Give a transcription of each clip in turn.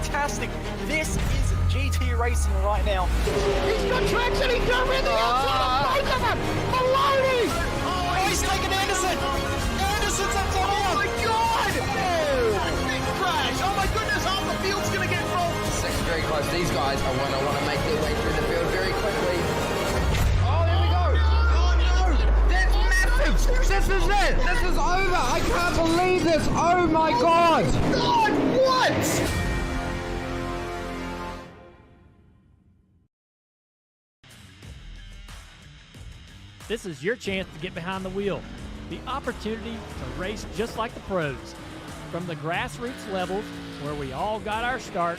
fantastic. This is GT racing right now. He's got traction, he's got rid of the outside of both of them. Maloney! Oh, he's taken Anderson. Anderson's up top. Oh my God! Oh. Big crash. Oh my goodness, half the field's going to get rolled. Six very close. These guys are going to want to make their way through the field very quickly. Oh, here we go. Oh no! That's massive. This is it. This is over. I can't believe this. Oh my God. God, what? This is your chance to get behind the wheel. The opportunity to race just like the pros. From the grassroots levels, where we all got our start,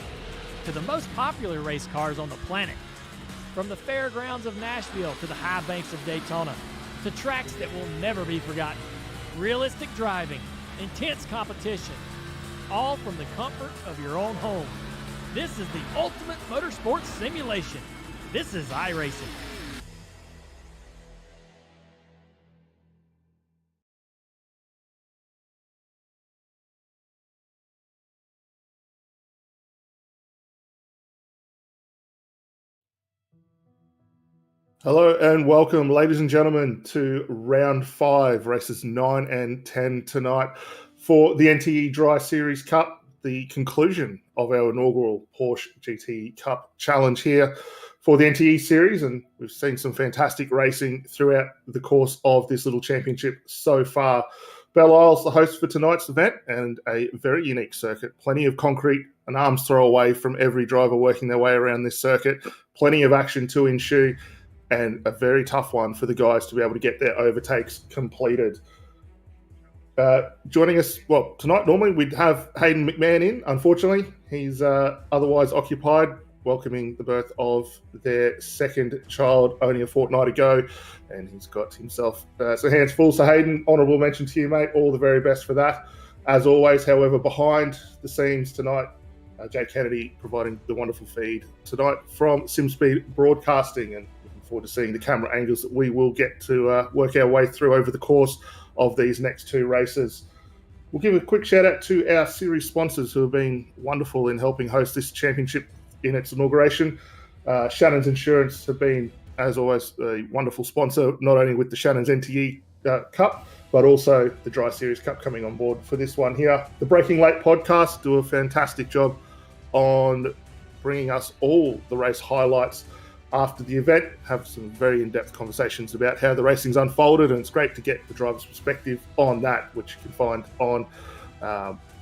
to the most popular race cars on the planet. From the fairgrounds of Nashville to the high banks of Daytona, to tracks that will never be forgotten. Realistic driving, intense competition, all from the comfort of your own home. This is the ultimate motorsports simulation. This is iRacing. Hello and welcome, ladies and gentlemen, to round 5, races 9 and 10 tonight for the NTE Dry Series Cup, the conclusion of our inaugural Porsche GT Cup challenge here for the NTE series. And we've seen some fantastic racing throughout the course of this little championship so far. Belle, the host for tonight's event, and a very unique circuit. Plenty of concrete, an arm's throw away from every driver working their way around this circuit. Plenty of action to ensue. And a very tough one for the guys to be able to get their overtakes completed. Joining us, well, tonight normally we'd have Hayden McMahon in. Unfortunately, he's otherwise occupied, welcoming the birth of their second child only a fortnight ago. And he's got himself some hands full. So Hayden, honourable mention to you, mate. All the very best for that. As always, however, behind the scenes tonight, Jake Kennedy providing the wonderful feed tonight from SimSpeed Broadcasting, and to seeing the camera angles that we will get to work our way through over the course of these next 2 races. We'll give a quick shout out to our series sponsors who have been wonderful in helping host this championship in its inauguration. Shannons Insurance have been, as always, a wonderful sponsor, not only with the Shannons NTE Cup, but also the Dry Series Cup coming on board for this one here. The Breaking Late podcast do a fantastic job on bringing us all the race highlights after the event, have some very in-depth conversations about how the racing's unfolded, and it's great to get the driver's perspective on that, which you can find on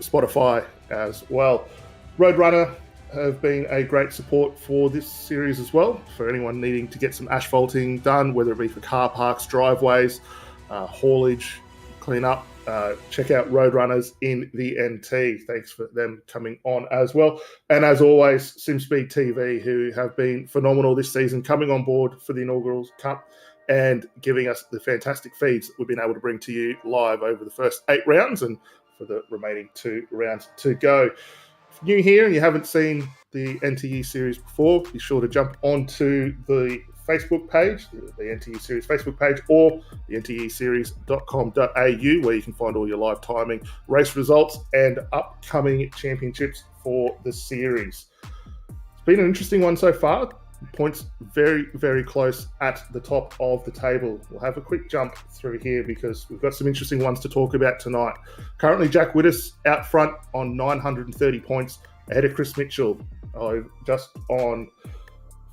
Spotify as well. Roadrunner have been a great support for this series as well, for anyone needing to get some asphalting done, whether it be for car parks, driveways, haulage, clean up. Check out Roadrunners in the NT. Thanks for them coming on as well. And as always, SimSpeed TV, who have been phenomenal this season, coming on board for the inaugural Cup and giving us the fantastic feeds that we've been able to bring to you live over the first 8 rounds and for the remaining 2 rounds to go. If you're new here and you haven't seen the NTE series before, be sure to jump onto the Facebook page, the NTE Series Facebook page, or the nteseries.com.au, where you can find all your live timing, race results, and upcoming championships for the series. It's been an interesting one so far. Points very, very close at the top of the table. We'll have a quick jump through here because we've got some interesting ones to talk about tonight. Currently, Jack Whittis out front on 930 points, ahead of Chris Mitchell, just on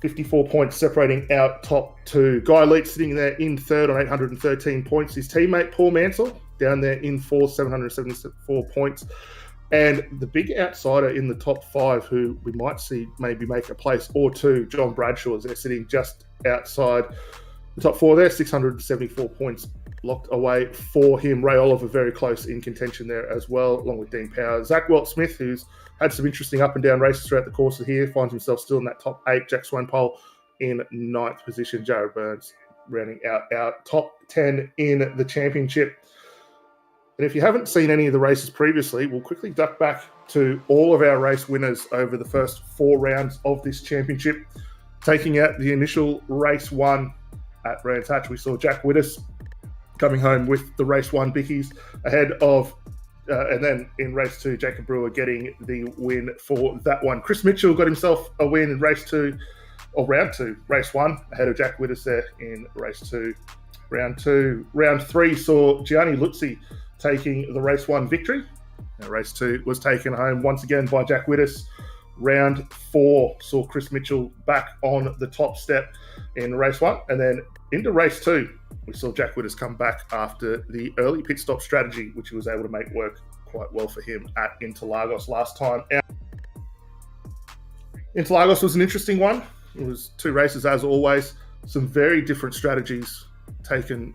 54 points separating out top 2. Guy Leach sitting there in third on 813 points. His teammate Paul Mansell down there in fourth, 774 points. And the big outsider in the top 5, who we might see maybe make a place or 2, John Bradshaw, is there sitting just outside the top 4 there, 674 points locked away for him. Ray Oliver very close in contention there as well, along with Dean Power. Zach Walt-Smith, who's had some interesting up and down races throughout the course of here, finds himself still in that top 8. Jack Swainpole in 9th position. Jared Burns rounding out our top 10 in the championship. And if you haven't seen any of the races previously, we'll quickly duck back to all of our race winners over the first 4 rounds of this championship. Taking out the initial race 1 at Brands Hatch, we saw Jack Whittis coming home with the race 1 bickies ahead of And then in race 2, Jacob Brewer getting the win for that one. Chris Mitchell got himself a win in race 2, or round 2, race 1, ahead of Jack Widders there in race 2. Round 2. Round 3 saw Gianni Luzzi taking the race 1 victory. Now, race 2 was taken home once again by Jack Widders. Round 4 saw Chris Mitchell back on the top step in race 1. And then into race 2, we saw Jack Widders come back after the early pit stop strategy, which he was able to make work quite well for him at Interlagos last time out. Interlagos was an interesting one. It was 2 races as always. Some very different strategies taken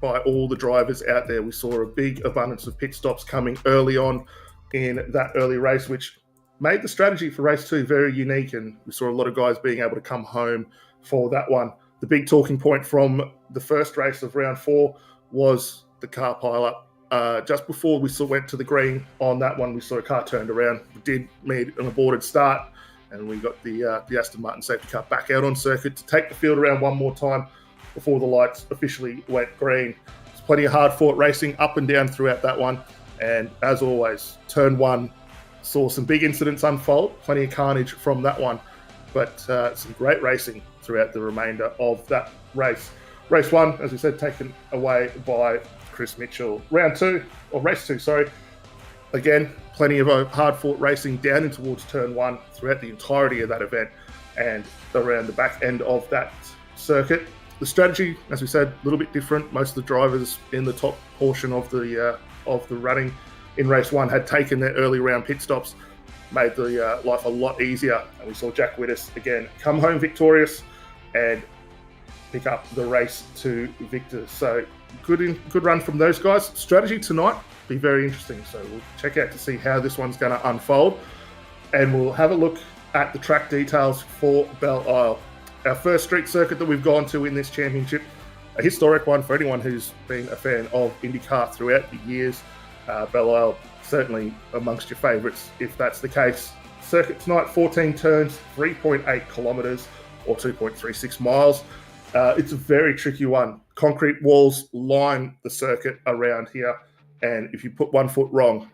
by all the drivers out there. We saw a big abundance of pit stops coming early on in that early race, which made the strategy for race 2 very unique, and we saw a lot of guys being able to come home for that one. The big talking point from the first race of round 4 was the car pileup. Just before we went to the green on that one, we saw a car turned around. We did need an aborted start, and we got the Aston Martin safety car back out on circuit to take the field around one more time before the lights officially went green. There's plenty of hard-fought racing up and down throughout that one. And as always, turn 1 saw some big incidents unfold, plenty of carnage from that one, but some great racing throughout the remainder of that race. Race 1, as we said, taken away by Chris Mitchell. Race 2, sorry. Again, plenty of hard-fought racing down in towards turn 1 throughout the entirety of that event and around the back end of that circuit. The strategy, as we said, a little bit different. Most of the drivers in the top portion of the running in race 1 had taken their early round pit stops, made the life a lot easier. And we saw Jack Widders again come home victorious and pick up the race 2 victors. So good run from those guys. Strategy tonight be very interesting. So we'll check out to see how this one's going to unfold, and we'll have a look at the track details for Belle Isle. Our first street circuit that we've gone to in this championship, a historic one for anyone who's been a fan of IndyCar throughout the years. Belle Isle, certainly amongst your favourites if that's the case. Circuit tonight, 14 turns, 3.8 kilometres or 2.36 miles. It's a very tricky one. Concrete walls line the circuit around here, and if you put one foot wrong,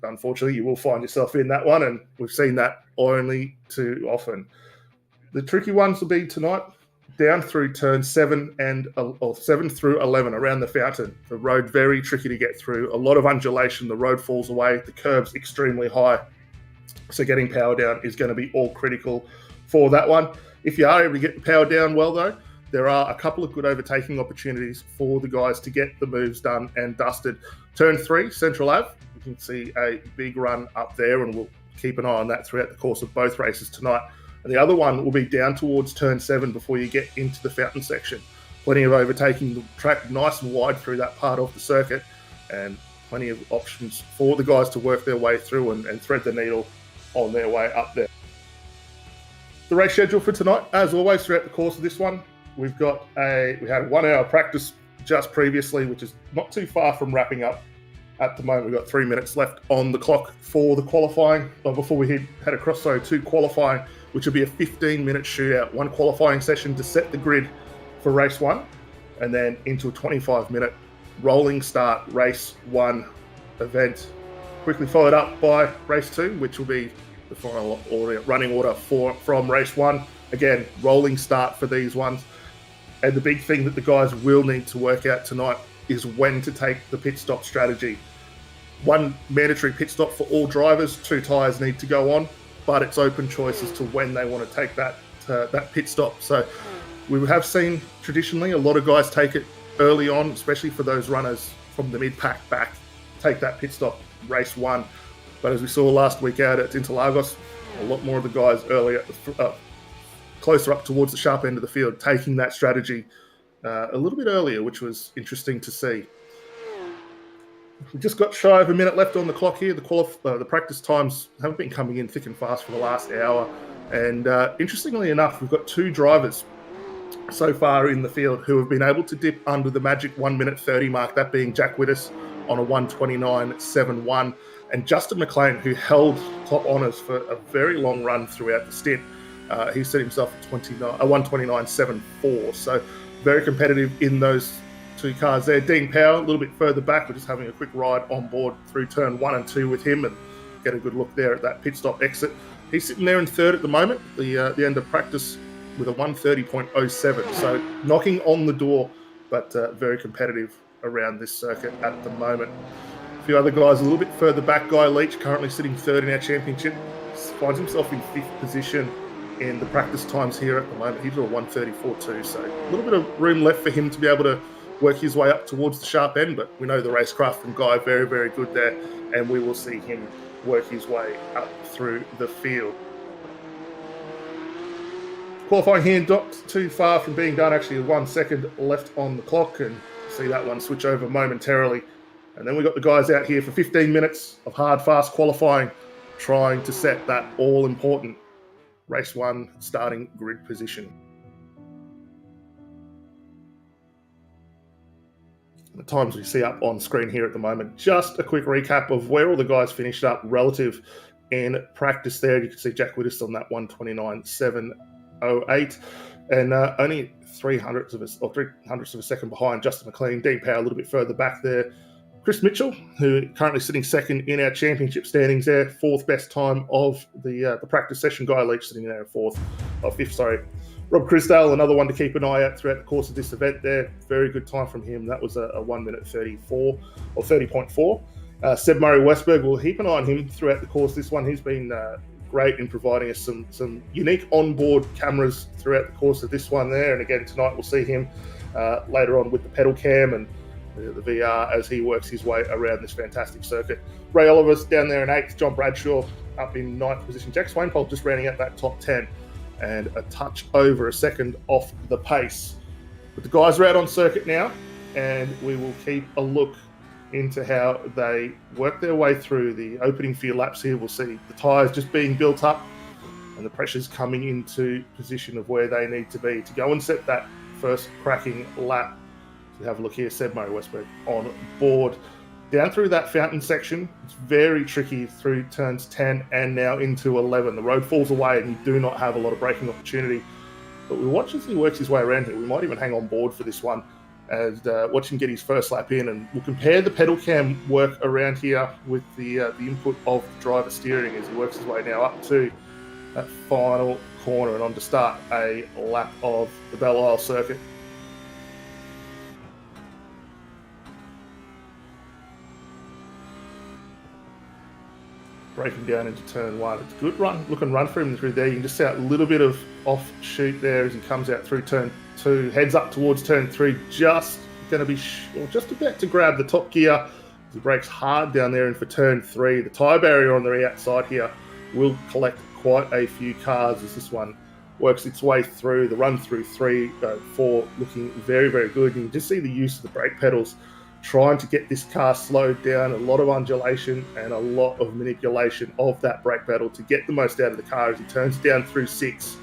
unfortunately, you will find yourself in that one, and we've seen that only too often. The tricky ones will be tonight, down through turn 7 through 11 around the fountain. The road very tricky to get through. A lot of undulation. The road falls away. The curb's extremely high. So getting power down is going to be all critical for that one. If you are able to get the power down well, though, there are a couple of good overtaking opportunities for the guys to get the moves done and dusted. Turn 3, Central Ave. You can see a big run up there, and we'll keep an eye on that throughout the course of both races tonight. And the other one will be down towards turn 7 before you get into the fountain section. Plenty of overtaking, the track nice and wide through that part of the circuit, and plenty of options for the guys to work their way through and thread the needle on their way up there. The race schedule for tonight, as always, throughout the course of this one, we had a 1 hour practice just previously, which is not too far from wrapping up. At the moment, we've got 3 minutes left on the clock for the qualifying, before we head across to qualifying, which will be a 15-minute shootout, one qualifying session to set the grid for race 1, and then into a 25-minute rolling start race 1 event, quickly followed up by race 2, which will be the final running order from race 1. Again, rolling start for these ones. And the big thing that the guys will need to work out tonight is when to take the pit stop strategy. One mandatory pit stop for all drivers, 2 tyres need to go on, but it's open choice as to when they want to take that pit stop. So we have seen traditionally a lot of guys take it early on, especially for those runners from the mid-pack back, take that pit stop race 1. But as we saw last week out at Interlagos, a lot more of the guys earlier, closer up towards the sharp end of the field, taking that strategy a little bit earlier, which was interesting to see. We've just got shy of a minute left on the clock here. The practice times haven't been coming in thick and fast for the last hour. And interestingly enough, we've got 2 drivers so far in the field who have been able to dip under the magic 1 minute 30 mark, that being Jack Widders on a 1:29.71, and Justin McLean, who held top honours for a very long run throughout the stint. He set himself a 1:29.74, so very competitive in those two cars there. Dean Power a little bit further back. We're just having a quick ride on board through turn 1 and 2 with him and get a good look there at that pit stop exit. He's sitting there in third at the moment, the end of practice with a 1:30.07. So knocking on the door, but very competitive around this circuit at the moment. A few other guys a little bit further back. Guy Leach currently sitting third in our championship. Finds himself in 5th position in the practice times here at the moment. He's at a 1:34.2, so a little bit of room left for him to be able to work his way up towards the sharp end, but we know the racecraft from Guy very, very good there, and we will see him work his way up through the field. Qualifying here not too far from being done, actually 1 second left on the clock, and see that one switch over momentarily. And then we've got the guys out here for 15 minutes of hard, fast qualifying, trying to set that all-important Race 1 starting grid position. The times we see up on screen here at the moment, just a quick recap of where all the guys finished up relative in practice there. You can see Jack Widdist on that 1:29.708, and only 300ths of a second behind Justin McLean. Dean Power a little bit further back there. Chris Mitchell, who currently sitting second in our championship standings there, 4th best time of the practice session. Guy Leach sitting there 5th, sorry. Rob Crisdale, another one to keep an eye out throughout the course of this event there. Very good time from him. That was a 1:34 or 30.4. Seb Murray Westberg, we'll keep an eye on him throughout the course of this one. He's been great in providing us some unique onboard cameras throughout the course of this one there. And again, tonight we'll see him later on with the pedal cam and the VR as he works his way around this fantastic circuit. Ray Oliver's down there in 8th, John Bradshaw up in 9th position. Jack Swainpole just rounding out that top 10 and a touch over a second off the pace. But the guys are out on circuit now, and we will keep a look into how they work their way through the opening few laps here. We'll see the tyres just being built up and the pressures coming into position of where they need to be to go and set that first cracking lap. So have a look here, Seb Murray Westberg on board. Down through that fountain section, it's very tricky through turns 10 and now into 11. The road falls away and you do not have a lot of braking opportunity. But we watch as he works his way around here. We might even hang on board for this one and watch him get his first lap in. And we'll compare the pedal cam work around here with the input of the driver steering as he works his way now up to that final corner and on to start a lap of the Belle Isle circuit. Breaking down into turn 1. It's a good looking run for him through there. You can just see a little bit of offshoot there as he comes out through turn 2, heads up towards turn 3, just going to be just about to grab the top gear. He brakes hard down there and for turn 3. The tyre barrier on the outside here will collect quite a few cars as this one works its way through. The run through 3, 4 looking very, very good. And you can just see the use of the brake pedals trying to get this car slowed down, a lot of undulation and a lot of manipulation of that brake pedal to get the most out of the car as he turns down through 6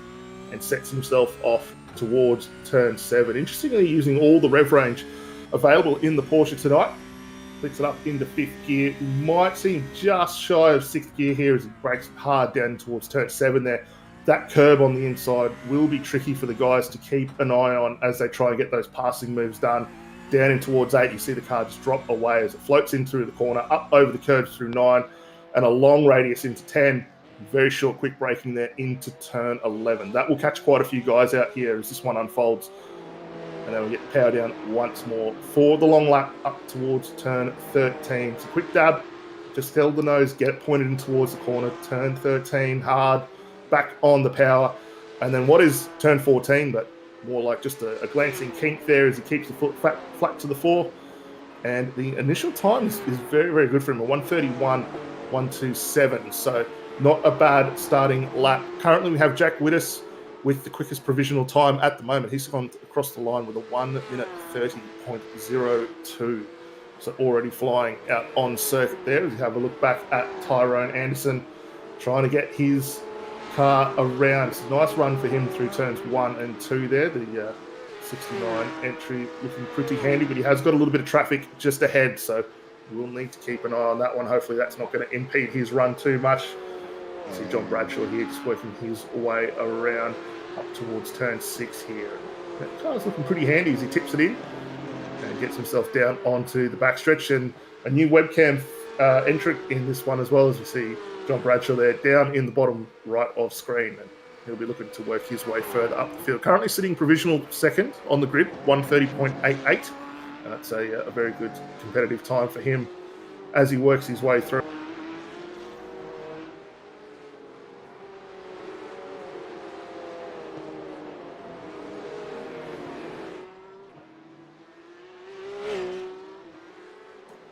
and sets himself off towards turn 7. Interestingly, using all the rev range available in the Porsche tonight, flicks it up into 5th gear. You might see him just shy of 6th gear here as he brakes hard down towards turn 7 there. That curb on the inside will be tricky for the guys to keep an eye on as they try and get those passing moves done. Down in towards 8, you see the car just drop away as it floats in through the corner, up over the curbs through 9, and a long radius into 10. Very short, quick braking there into turn 11. That will catch quite a few guys out here as this one unfolds. And then we get power down once more for the long lap up towards turn 13. It's a quick dab, just held the nose, get it pointed in towards the corner. Turn 13, hard, back on the power. And then what is turn 14, but more like just a glancing kink there as he keeps the foot flat to the floor. And the initial time is very, very good for him, a 1:31.127. So not a bad starting lap. Currently we have Jack Widdis with the quickest provisional time at the moment. He's gone across the line with a 1:30.02. So already flying out on circuit there. As you have a look back at Tyrone Anderson trying to get his car around. It's a nice run for him through turns 1 and 2 there. The 69 entry looking pretty handy, but he has got a little bit of traffic just ahead, so we'll need to keep an eye on that one. Hopefully that's not going to impede his run too much. You see John Bradshaw here just working his way around up towards turn 6 here. That car's looking pretty handy as he tips it in. And gets himself down onto the backstretch, and a new webcam entrant in this one as well, as you see John Bradshaw there down in the bottom right of screen, and he'll be looking to work his way further up the field. Currently sitting provisional second on the grid, 1:30.88, and that's a very good competitive time for him as he works his way through.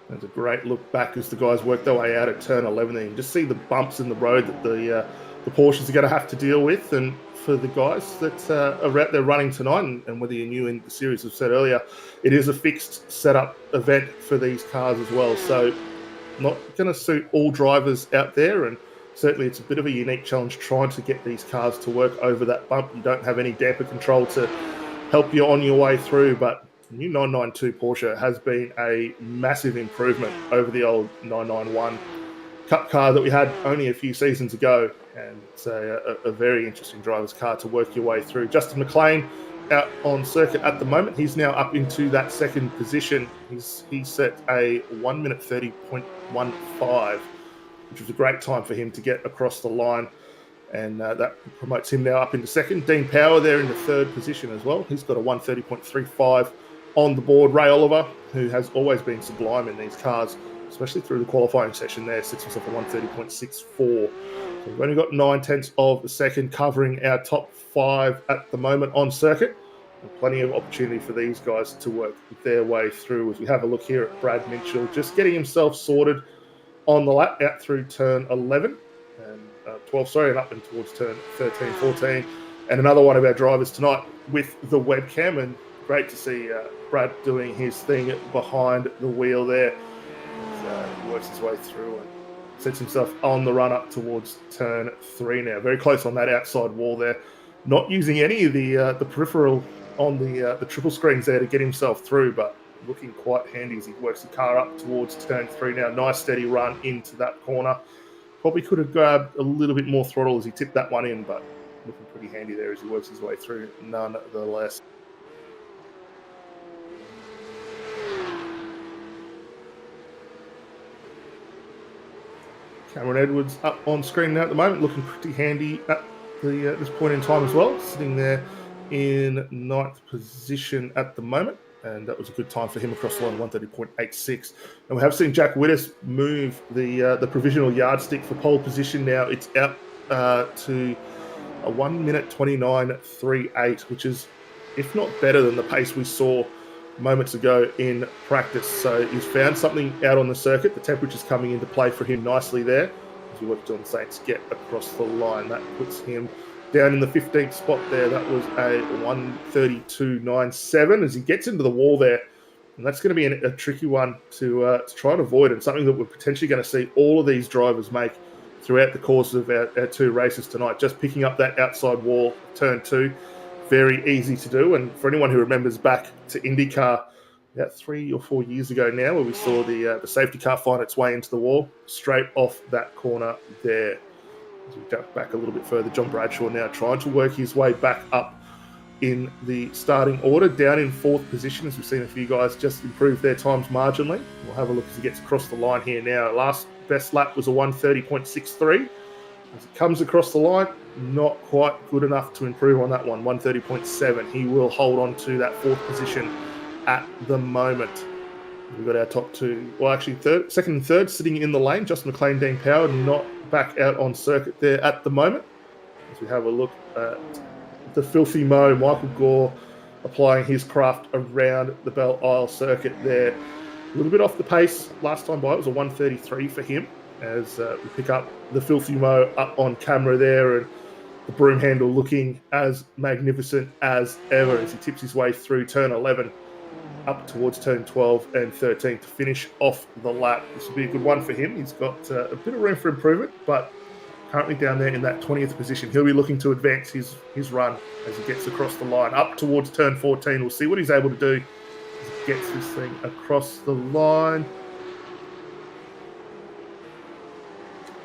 There's a great look back as the guys work their way out at turn 11. There you can just see the bumps in the road that the Porsches are going to have to deal with. And for the guys that are out there running tonight, and whether you're new in the series, as I said earlier, it is a fixed setup event for these cars as well. So not going to suit all drivers out there. And certainly it's a bit of a unique challenge trying to get these cars to work over that bump. You don't have any damper control to help you on your way through, but the new 992 Porsche has been a massive improvement over the old 991 Cup car that we had only a few seasons ago, and it's a very interesting driver's car to work your way through. Justin McLean out on circuit at the moment. He's now up into that second position. He's set a 1 minute 30.15, which was a great time for him to get across the line. And that promotes him now up into second. Dean Power there in the third position as well. He's got a 1:30.35 on the board. Ray Oliver, who has always been sublime in these cars, especially through the qualifying session there, sits himself at 1:30.64. So we've only got 9/10 of a second covering our top 5 at the moment on circuit. And plenty of opportunity for these guys to work their way through. As we have a look here at Brad Mitchell, just getting himself sorted on the lap out through turn 11. And 12, sorry, and up and towards turn 13, 14. And another one of our drivers tonight with the webcam, and great to see Brad doing his thing behind the wheel there. He works his way through and sets himself on the run up towards turn 3 now. Very close on that outside wall there. Not using any of the peripheral on the triple screens there to get himself through, but looking quite handy as he works the car up towards turn 3 now. Nice steady run into that corner. Probably could have grabbed a little bit more throttle as he tipped that one in, but looking pretty handy there as he works his way through nonetheless. Cameron Edwards up on screen now at the moment, looking pretty handy at this point in time as well, sitting there in 9th position at the moment. And that was a good time for him across the line, 1:30.86. And we have seen Jack Wittes move the provisional yardstick for pole position now. It's out to a 1 minute 29.38, which is, if not better than the pace we saw moments ago in practice. So he's found something out on the circuit. The temperature's coming into play for him nicely there as he works on Saints get across the line. That puts him down in the 15th spot there. That was a 1:32.97 as he gets into the wall there. And that's going to be a tricky one to try and avoid, and something that we're potentially going to see all of these drivers make throughout the course of our 2 races tonight. Just picking up that outside wall, turn 2, very easy to do. And for anyone who remembers back to IndyCar about 3 or 4 years ago now, where we saw the safety car find its way into the wall, straight off that corner there. As we jump back a little bit further, John Bradshaw now trying to work his way back up in the starting order, down in 4th position, as we've seen a few guys just improve their times marginally. We'll have a look as he gets across the line here now. Last best lap was a 1:30.63. As it comes across the line, not quite good enough to improve on that one, 1:30.7. He will hold on to that 4th position at the moment. We've got our top 2, well actually second and third sitting in the lane, Justin McLean, Dean Power, not back out on circuit there at the moment. As we have a look at the Filthy Mo, Michael Gore applying his craft around the Belle Isle circuit there. A little bit off the pace last time by, it was a 1:33 for him, as we pick up the Filthy Mo up on camera there, and the broom handle looking as magnificent as ever as he tips his way through turn 11 up towards turn 12 and 13 to finish off the lap. This will be a good one for him. He's got a bit of room for improvement, but currently down there in that 20th position. He'll be looking to advance his run as he gets across the line up towards turn 14. We'll see what he's able to do as he gets this thing across the line.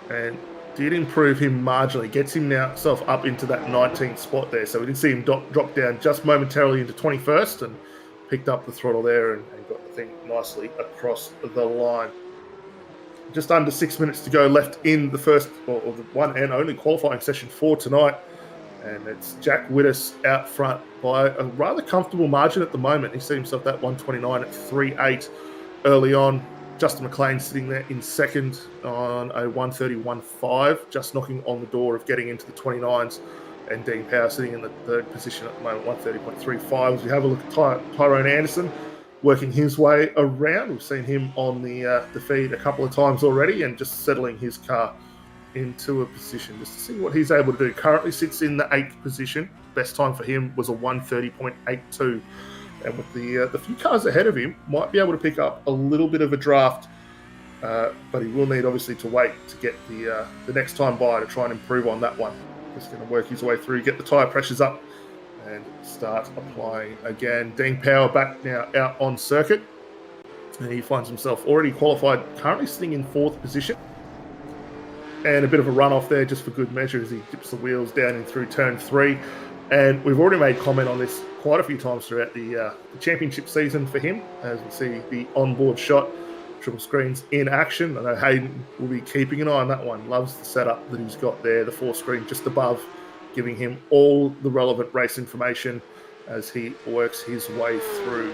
And did improve him marginally. Gets him now self up into that 19th spot there. So we did see him drop down just momentarily into 21st and picked up the throttle there and got the thing nicely across the line. Just under 6 minutes to go left in the first, or the one and only qualifying session for tonight. And it's Jack Wittes out front by a rather comfortable margin at the moment. He set himself that 129 at 3.8 early on. Justin McLean sitting there in second on a 131.5, just knocking on the door of getting into the 29s. And Dean Power sitting in the third position at the moment, 130.35. As we have a look at Tyrone Anderson working his way around. We've seen him on the feed a couple of times already and just settling his car into a position just to see what he's able to do. Currently sits in the 8th position. Best time for him was a 130.82. And with the few cars ahead of him, might be able to pick up a little bit of a draft, but he will need obviously to wait to get the next time by to try and improve on that one. Just going to work his way through, get the tyre pressures up and start applying again. Dean Power back now out on circuit, and he finds himself already qualified, currently sitting in 4th position. And a bit of a run-off there just for good measure as he dips the wheels down in through turn 3. And we've already made comment on this quite a few times throughout the championship season for him, as we see the onboard shot, triple screens in action. I know Hayden will be keeping an eye on that one. Loves the setup that he's got there, the 4 screen just above, giving him all the relevant race information as he works his way through.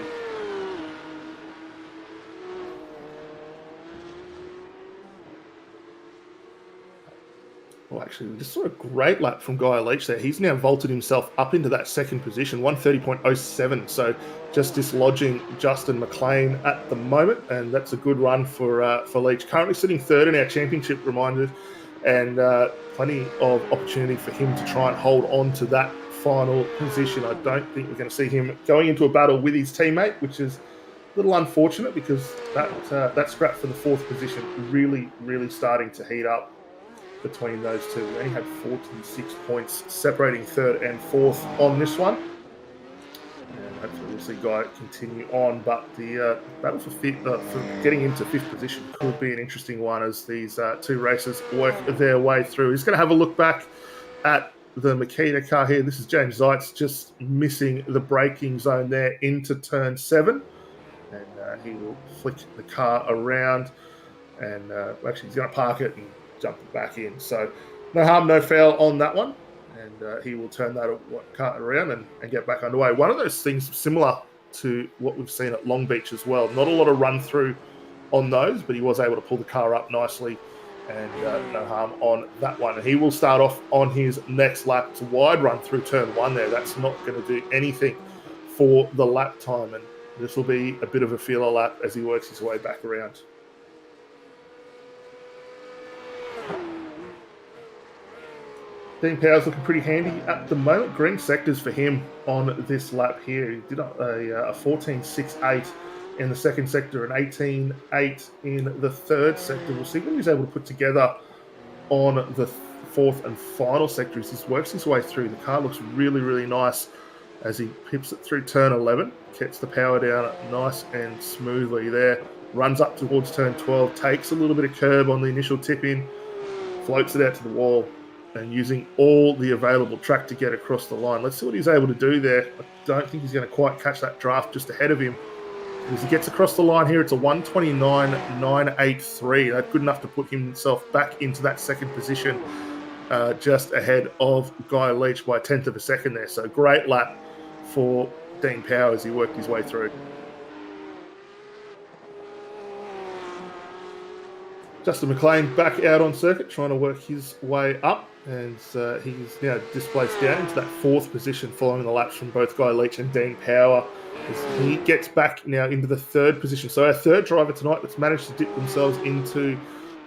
Well, actually, we just saw a great lap from Guy Leach there. He's now vaulted himself up into that 2nd position, 130.07. So just dislodging Justin McLean at the moment, and that's a good run for Leach. Currently sitting 3rd in our championship, reminded, and plenty of opportunity for him to try and hold on to that final position. I don't think we're going to see him going into a battle with his teammate, which is a little unfortunate because that scrap for the 4th position really starting to heat up between those two. We only had 46 points separating 3rd and 4th on this one. And hopefully we'll see Guy continue on. But the battle for getting into 5th position could be an interesting one as these 2 racers work their way through. He's going to have a look back at the Makita car here. This is James Zeitz just missing the braking zone there into turn 7. And he will flick the car around. And actually he's going to park it and jump it back in. So no harm, no foul on that one. And he will turn that car around and get back underway. One of those things similar to what we've seen at Long Beach as well. Not a lot of run through on those, but he was able to pull the car up nicely and no harm on that one. And he will start off on his next lap. It's a wide run through turn 1 there. That's not going to do anything for the lap time. And this will be a bit of a feeler lap as he works his way back around. Dean Power's looking pretty handy at the moment. Green sectors for him on this lap here. He did a 14.68 in the 2nd sector, an 18.8 in the 3rd sector. We'll see what he's able to put together on the 4th and final sector as he works his way through. The car looks really nice as he pips it through turn 11. Gets the power down nice and smoothly there. Runs up towards turn 12. Takes a little bit of curb on the initial tip in. Floats it out to the wall. And using all the available track to get across the line. Let's see what he's able to do there. I don't think he's going to quite catch that draft just ahead of him. As he gets across the line here, it's a 129.983. That's good enough to put himself back into that 2nd position, just ahead of Guy Leach by 1/10 of a second there. So great lap for Dean Power as he worked his way through. Justin McLean back out on circuit, trying to work his way up, and he's now displaced down into that 4th position following the laps from both Guy Leach and Dean Power as he gets back now into the 3rd position. So our 3rd driver tonight that's managed to dip themselves into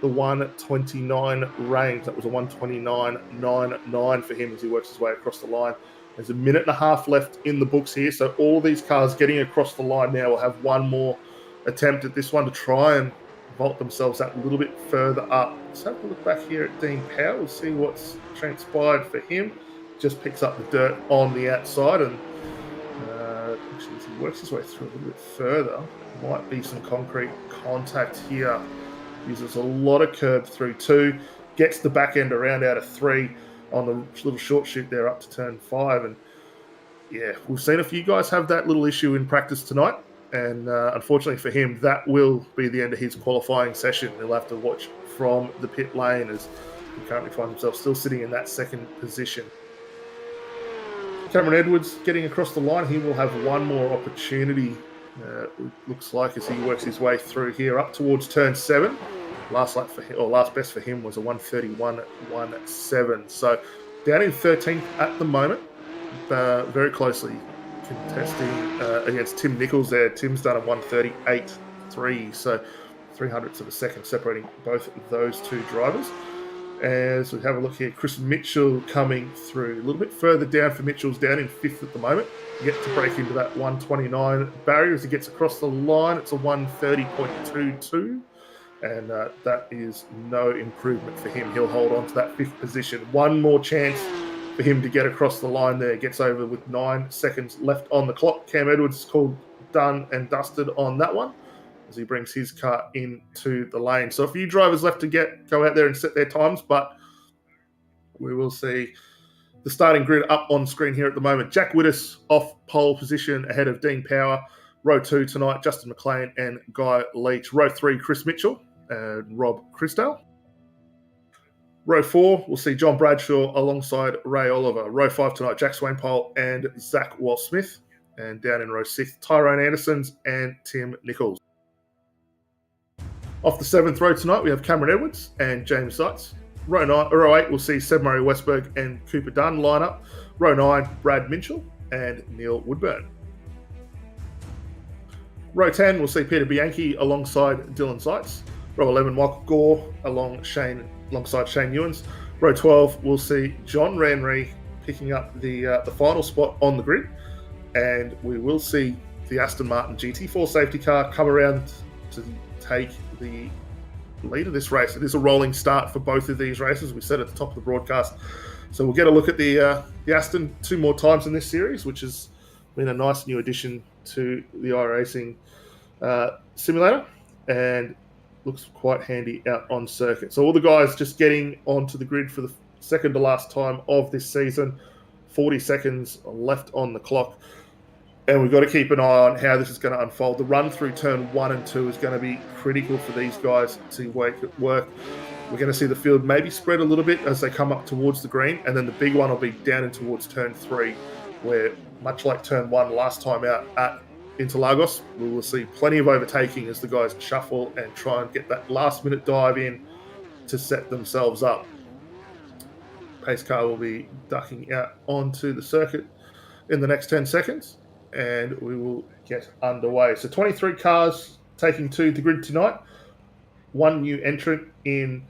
the 129 range. That was a 129.99 for him as he works his way across the line. There's a 1.5 minutes left in the books here, so all these cars getting across the line now will have one more attempt at this one to try and vault themselves that little bit further up. Let's have a look back here at Dean Powell. We'll see what's transpired for him. Just picks up the dirt on the outside, and actually as he works his way through a little bit further, might be some concrete contact here. Uses a lot of curb through 2, gets the back end around out of 3 on the little short shoot there up to turn 5, and Yeah, we've seen a few guys have that little issue in practice tonight. And unfortunately for him, that will be the end of his qualifying session. He'll have to watch from the pit lane as he currently finds himself still sitting in that second position. Cameron Edwards getting across the line. He will have one more opportunity, looks like, as he works his way through here up towards turn 7. Last lap for him, or last best for him, was a 1:31.17. So down in 13th at the moment, very closely contesting against Tim Nichols there. Tim's done a 1:38.3, so 300ths of a second separating both of those two drivers. As we have a look here, Chris Mitchell coming through. A little bit further down for Mitchell's down in 5th at the moment. Yet to break into that 1:29 barrier as he gets across the line. It's a 1:30.22. And that is no improvement for him. He'll hold on to that 5th position. One more chance for him to get across the line there. Gets over with 9 seconds left on the clock. Cam Edwards is called done and dusted on that one as he brings his car into the lane. So a few drivers left to go out there and set their times, but we will see the starting grid up on screen here at the moment. Jack Whittis off pole position ahead of Dean Power. Row 2 tonight, Justin McLean and Guy Leach. Row 3, Chris Mitchell and Rob Chrisdale. Row 4, we'll see John Bradshaw alongside Ray Oliver. Row 5 tonight, Jack Swainpole and Zach Wall-Smith. And down in row 6, Tyrone Andersons and Tim Nichols. Off the 7th row tonight, we have Cameron Edwards and James Seitz. Row 8, we'll see Seb Murray Westberg and Cooper Dunn line up. Row 9, Brad Minchell and Neil Woodburn. Row 10, we'll see Peter Bianchi alongside Dylan Seitz. Row 11, Michael Gore alongside Shane Ewens. Row 12, we'll see John Ranry picking up the final spot on the grid. And we will see the Aston Martin GT4 safety car come around to take the lead of this race. It is a rolling start for both of these races. We said at the top of the broadcast. So we'll get a look at the Aston 2 more times in this series, which has been a nice new addition to the iRacing simulator. And looks quite handy out on circuit. So all the guys just getting onto the grid for the second to last time of this season. 40 seconds left on the clock. And we've got to keep an eye on how this is going to unfold. The run through turn 1 and 2 is going to be critical for these guys to make it work. We're going to see the field maybe spread a little bit as they come up towards the green. And then the big one will be down in towards turn 3, where much like turn 1 last time out at Interlagos, we will see plenty of overtaking as the guys shuffle and try and get that last minute dive in to set themselves up. Pace car will be ducking out onto the circuit in the next 10 seconds and we will get underway. So 23 cars taking to the grid tonight. One new entrant in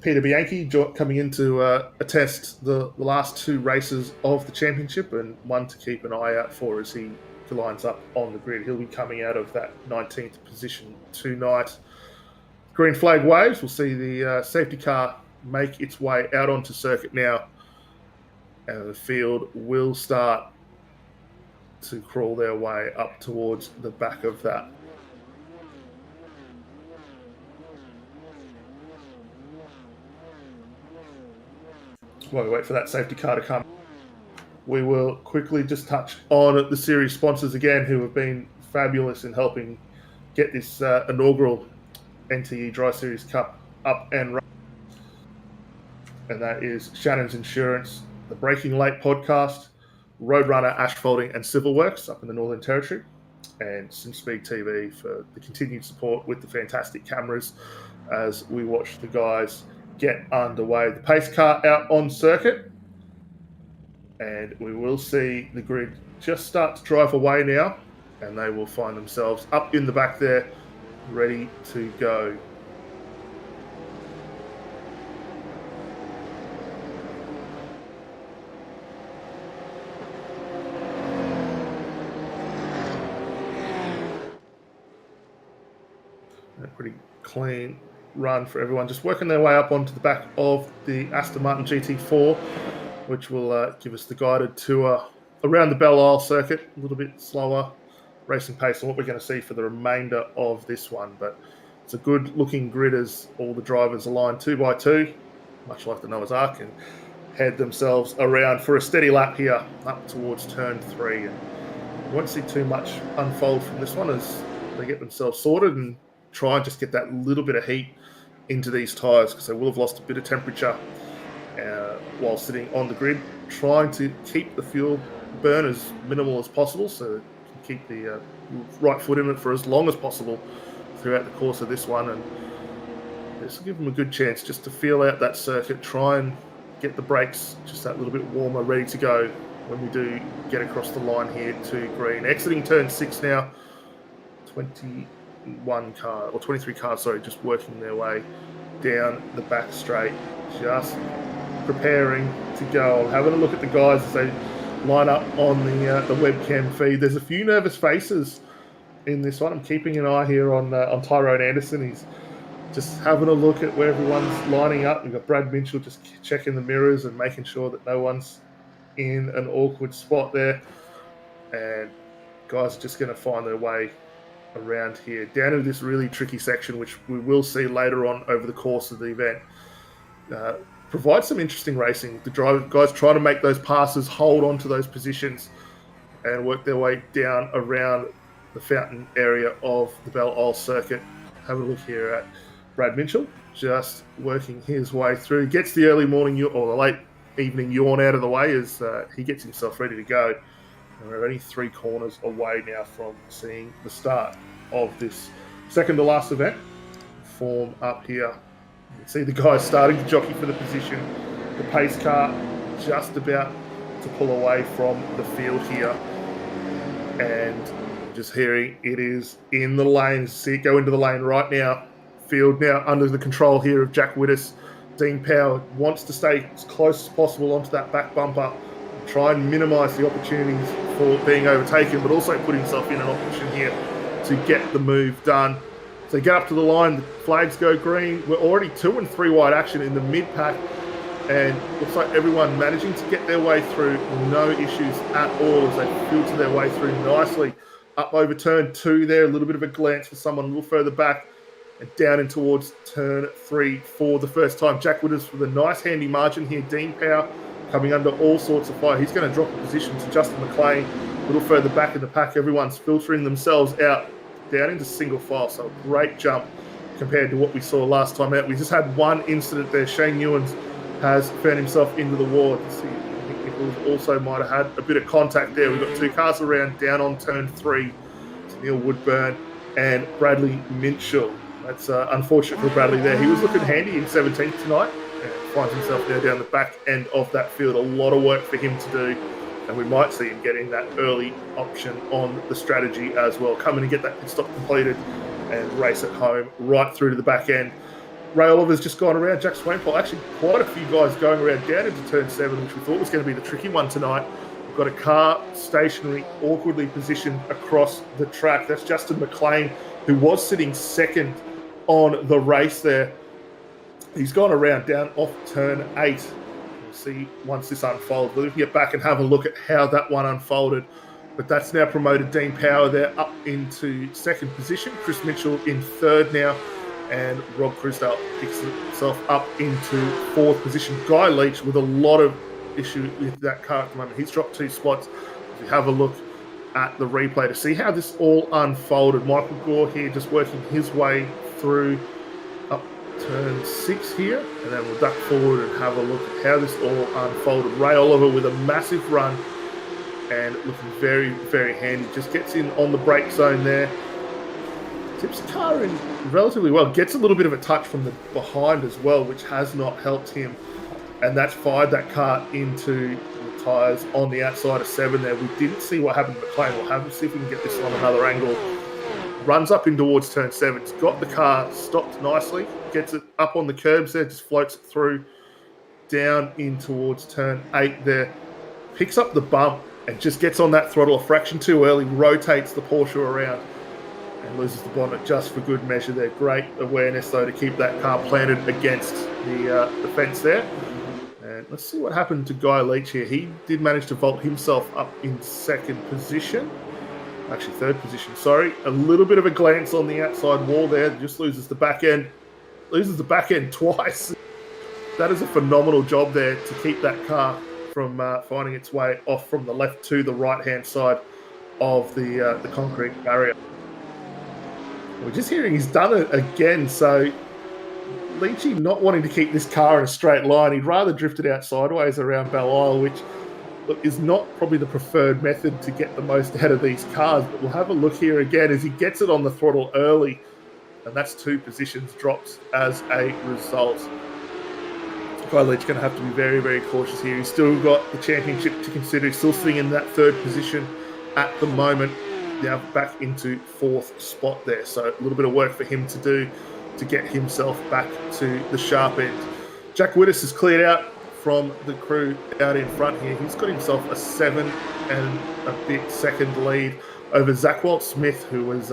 Peter Bianchi coming in to attest the last 2 races of the championship, and one to keep an eye out for as he lines up on the grid. He'll be coming out of that 19th position tonight. Green flag waves. We'll see the safety car make its way out onto circuit now, and the field will start to crawl their way up towards the back of that. While we wait for that safety car to come, we will quickly just touch on the series sponsors again, who have been fabulous in helping get this inaugural NTE Dry Series Cup up and running. And that is Shannons Insurance, the Breaking Late podcast, Roadrunner Asphalting and Civil Works up in the Northern Territory, and SimSpeed TV for the continued support with the fantastic cameras as we watch the guys get underway. The pace car out on circuit, and we will see the grid just start to drive away now, and they will find themselves up in the back there, ready to go. A pretty clean run for everyone, just working their way up onto the back of the Aston Martin GT4, which will give us the guided tour around the Belle Isle circuit. A little bit slower racing pace than what we're going to see for the remainder of this one, but it's a good looking grid as all the drivers align 2 by 2, much like the Noah's Ark, and head themselves around for a steady lap here up towards turn 3. And you won't see too much unfold from this one as they get themselves sorted and try and just get that little bit of heat into these tyres, because they will have lost a bit of temperature while sitting on the grid, trying to keep the fuel burn as minimal as possible so you can keep the right foot in it for as long as possible throughout the course of this one. And this will give them a good chance just to feel out that circuit, try and get the brakes just that little bit warmer, ready to go when we do get across the line here to green. Exiting turn 6 now, 23 cars, sorry, just working their way down the back straight, just preparing to go. I'm having a look at the guys as they line up on the webcam feed. There's a few nervous faces in this one. I'm keeping an eye here on Tyrone Anderson. He's just having a look at where everyone's lining up. We've got Brad Minchell just checking the mirrors and making sure that no one's in an awkward spot there. And guys are just going to find their way around here down to this really tricky section, which we will see later on over the course of the event. Provides some interesting racing. The guys try to make those passes, hold on to those positions, and work their way down around the fountain area of the Belle circuit. Have a look here at Brad Minchell, just working his way through. Gets the early morning or the late evening yawn out of the way as he gets himself ready to go. And we're only 3 corners away now from seeing the start of this second to last event form up here. You can see the guys starting to jockey for the position. The pace car just about to pull away from the field here. And just hearing it is in the lane. See it go into the lane right now. Field now under the control here of Jack Widdis. Dean Power wants to stay as close as possible onto that back bumper, try and minimise the opportunities for being overtaken, but also put himself in an option here to get the move done. So get up to the line, the flags go green. We're already 2 and 3 wide action in the mid-pack, and looks like everyone managing to get their way through, no issues at all as they filter their way through nicely. Up over turn 2 there, a little bit of a glance for someone a little further back, and down in towards turn 3 for the first time. Jack Widders with a nice handy margin here. Dean Power coming under all sorts of fire. He's going to drop a position to Justin McLean. A little further back in the pack, everyone's filtering themselves out down into single file. So a great jump compared to what we saw last time out. We just had one incident there. Shane Ewens has found himself into the wall. I think Nichols also might have had a bit of contact there. We've got 2 cars around down on turn 3. It's Neil Woodburn and Bradley Minchell. That's unfortunate for Bradley there. He was looking handy in 17th tonight and finds himself now down the back end of that field. A lot of work for him to do, and we might see him getting that early option on the strategy as well. Come in and get that pit stop completed and race it home right through to the back end. Ray Oliver's just gone around. Jack Swainpole, actually quite a few guys going around down into turn 7, which we thought was going to be the tricky one tonight. We've got a car stationary, awkwardly positioned across the track. That's Justin McLean, who was sitting second on the race there. He's gone around down off turn 8. We'll see once this unfolds. We'll get back and have a look at how that one unfolded. But that's now promoted Dean Power there up into second position. Chris Mitchell in third now. And Rob Crusdale picks himself up into 4th position. Guy Leach with a lot of issue with that car at the moment. He's dropped 2 spots. If you have a look at the replay to see how this all unfolded. Michael Gore here just working his way through up turn 6 here, and then we'll duck forward and have a look at how this all unfolded. Ray Oliver with a massive run and looking very, very handy. Just gets in on the brake zone there. Tips the car in relatively well. Gets a little bit of a touch from the behind as well, which has not helped him. And that's fired that car into the tyres on the outside of 7 there. We didn't see what happened to McLean. We'll have to see if we can get this on another angle. Runs up in towards turn 7. It's got the car stopped nicely. Gets it up on the curbs there. Just floats it through. Down in towards turn 8 there. Picks up the bump and just gets on that throttle a fraction too early. Rotates the Porsche around and loses the bonnet just for good measure there. Great awareness though to keep that car planted against the fence there. And let's see what happened to Guy Leach here. He did manage to vault himself up in 2nd position. Actually, 3rd position, sorry. A little bit of a glance on the outside wall there. Just loses the back end. Loses the back end twice. that is a phenomenal job there to keep that car from finding its way off from the left to the right-hand side of the concrete barrier. We're just hearing he's done it again, so Leachy not wanting to keep this car in a straight line. He'd rather drift it out sideways around Belle, which is not probably the preferred method to get the most out of these cars. But we'll have a look here again as he gets it on the throttle early, and that's 2 positions dropped as a result. Guy Leach going to have to be very, very cautious here. He's still got the championship to consider. He's still sitting in that 3rd position at the moment. Now back into 4th spot there. So a little bit of work for him to do to get himself back to the sharp end. Jack Widdis has cleared out from the crew out in front here. He's got himself a 7 and a bit second lead over Zach Walt-Smith, who has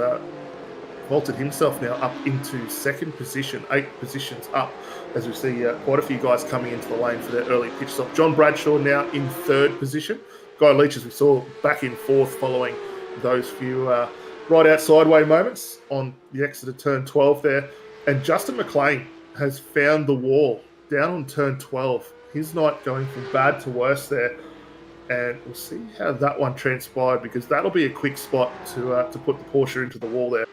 vaulted himself now up into 2nd position, 8 positions up, as we see quite a few guys coming into the lane for their early pit stop. John Bradshaw now in 3rd position. Guy Leach, as we saw, back in 4th following those few right out sideway moments on the exit of turn 12 there. And Justin McLean has found the wall down on turn 12. His night going from bad to worse there. And we'll see how that one transpired, because that'll be a quick spot to put the Porsche into the wall there.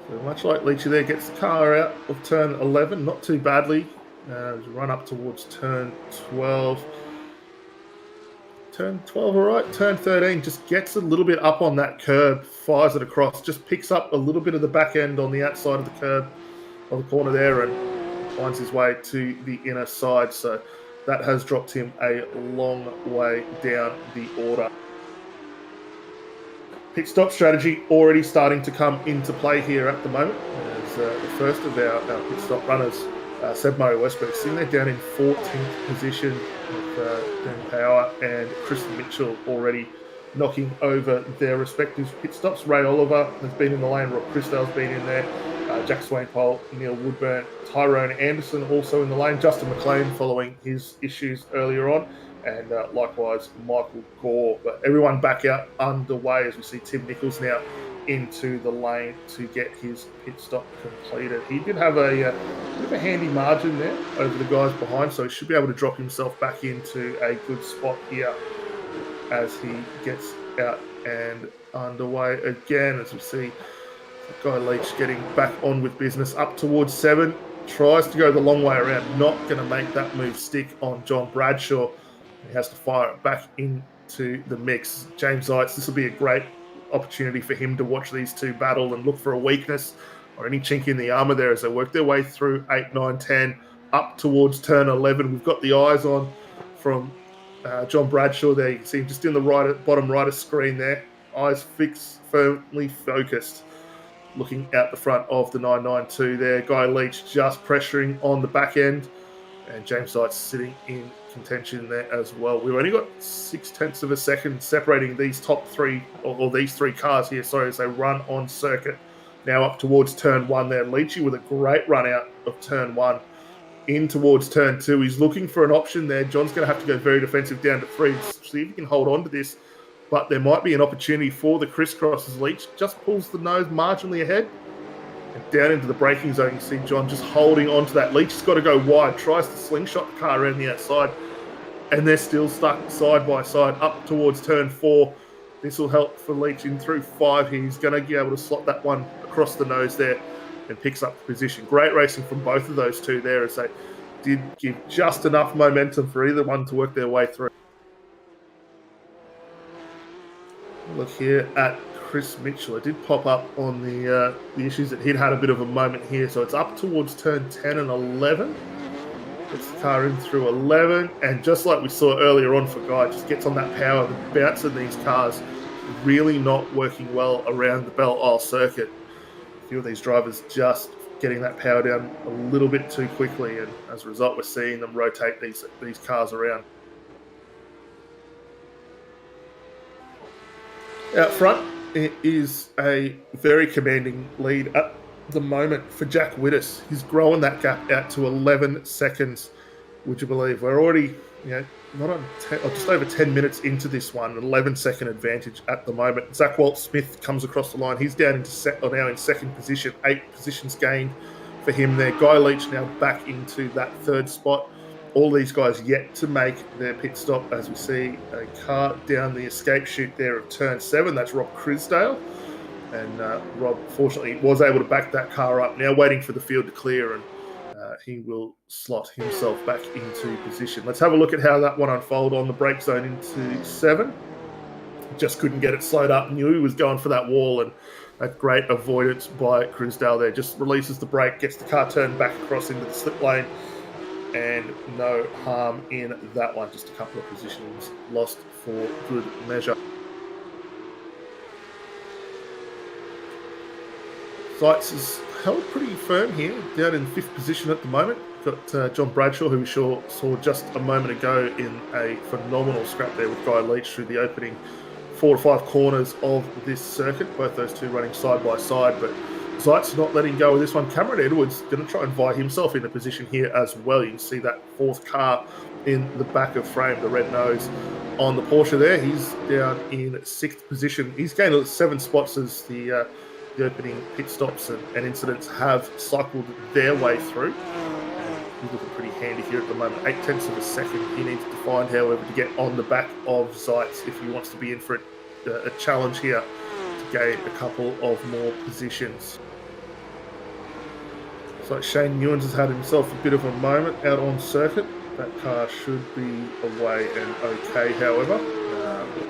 So much like Leachy there, gets the car out of turn 11, not too badly. Run up towards turn 12. Turn 12, all right. Turn 13 just gets a little bit up on that curb, fires it across, just picks up a little bit of the back end on the outside of the curb, of the corner there, and finds his way to the inner side. So that has dropped him a long way down the order. Pit stop strategy already starting to come into play here at the moment, as the first of our pit stop runners, Seb Murray Westberg, sitting there down in 14th position with Dan Power and Chris Mitchell already knocking over their respective pit stops. Ray Oliver has been in the lane, Rob Christel's been in there, Jack Swainpole, Neil Woodburn, Tyrone Anderson also in the lane, Justin McLean following his issues earlier on, and likewise Michael Gore. But everyone back out underway as we see Tim Nichols now into the lane to get his pit stop completed. He did have a bit of a handy margin there over the guys behind, so he should be able to drop himself back into a good spot here as he gets out and underway again. As we see Guy Leach getting back on with business up towards 7, tries to go the long way around, not going to make that move stick on John Bradshaw. He has to fire it back into the mix. James Zeitz, this will be a great opportunity for him to watch these two battle and look for a weakness or any chink in the armour there as they work their way through 8, 9, 10, up towards turn 11. We've got the eyes on from John Bradshaw there. You can see him just in the bottom right of screen there. Eyes fixed, firmly focused, looking out the front of the 992 there. Guy Leach just pressuring on the back end, and James Zeitz sitting in contention there as well. We've only got 0.6 of a second separating these top 3, or these 3 cars here, sorry, as they run on circuit. Now up towards turn 1 there. Leachy with a great run out of turn 1 in towards turn 2. He's looking for an option there. John's going to have to go very defensive down to 3 to see if he can hold on to this, but there might be an opportunity for the crisscross as Leach just pulls the nose marginally ahead. And down into the braking zone, you see John just holding on to that. Leach has got to go wide, tries to slingshot the car around the outside, and they're still stuck side by side up towards turn 4. This will help for Leach in through 5 here. He's going to be able to slot that one across the nose there and picks up the position. Great racing from both of those two there, as they did give just enough momentum for either one to work their way through. Look here at Chris Mitchell. It did pop up on the issues that he'd had a bit of a moment here. So it's up towards turn 10 and 11. Gets the car in through 11. And just like we saw earlier on for Guy, just gets on that power. The bounce in these cars really not working well around the Belle Isle circuit. A few of these drivers just getting that power down a little bit too quickly. And as a result, we're seeing them rotate these cars around. Out front, it is a very commanding lead at the moment for Jack Widdis. He's growing that gap out to 11 seconds, would you believe? We're already not on 10, or just over 10 minutes into this one, an 11-second advantage at the moment. Zach Walt-Smith comes across the line. He's down into now in second position, 8 positions gained for him there. Guy Leach now back into that third spot. All these guys yet to make their pit stop, as we see a car down the escape chute there of turn 7. That's Rob Crisdale. And Rob, fortunately, was able to back that car up. Now waiting for the field to clear, and he will slot himself back into position. Let's have a look at how that one unfolded on the brake zone into 7. Just couldn't get it slowed up. Knew he was going for that wall, and a great avoidance by Crisdale there. Just releases the brake, gets the car turned back across into the slip lane, and no harm in that one. Just a couple of positions lost for good measure. Seitz is held pretty firm here, down in 5th position at the moment. Got John Bradshaw, who we saw just a moment ago in a phenomenal scrap there with Guy Leach through the opening 4 to 5 corners of this circuit. Both those two running side by side, but Seitz not letting go of this one. Cameron Edwards going to try and vie himself into position here as well. You can see that 4th car in the back of frame, the red nose on the Porsche there. He's down in 6th position. He's gained 7 spots as the opening pit stops and incidents have cycled their way through. He's looking pretty handy here at the moment. 8/10 of a second he needs to find, however, to get on the back of Seitz if he wants to be in for a challenge here to gain a couple of more positions. So Shane Newens has had himself a bit of a moment out on circuit. That car should be away and okay, however.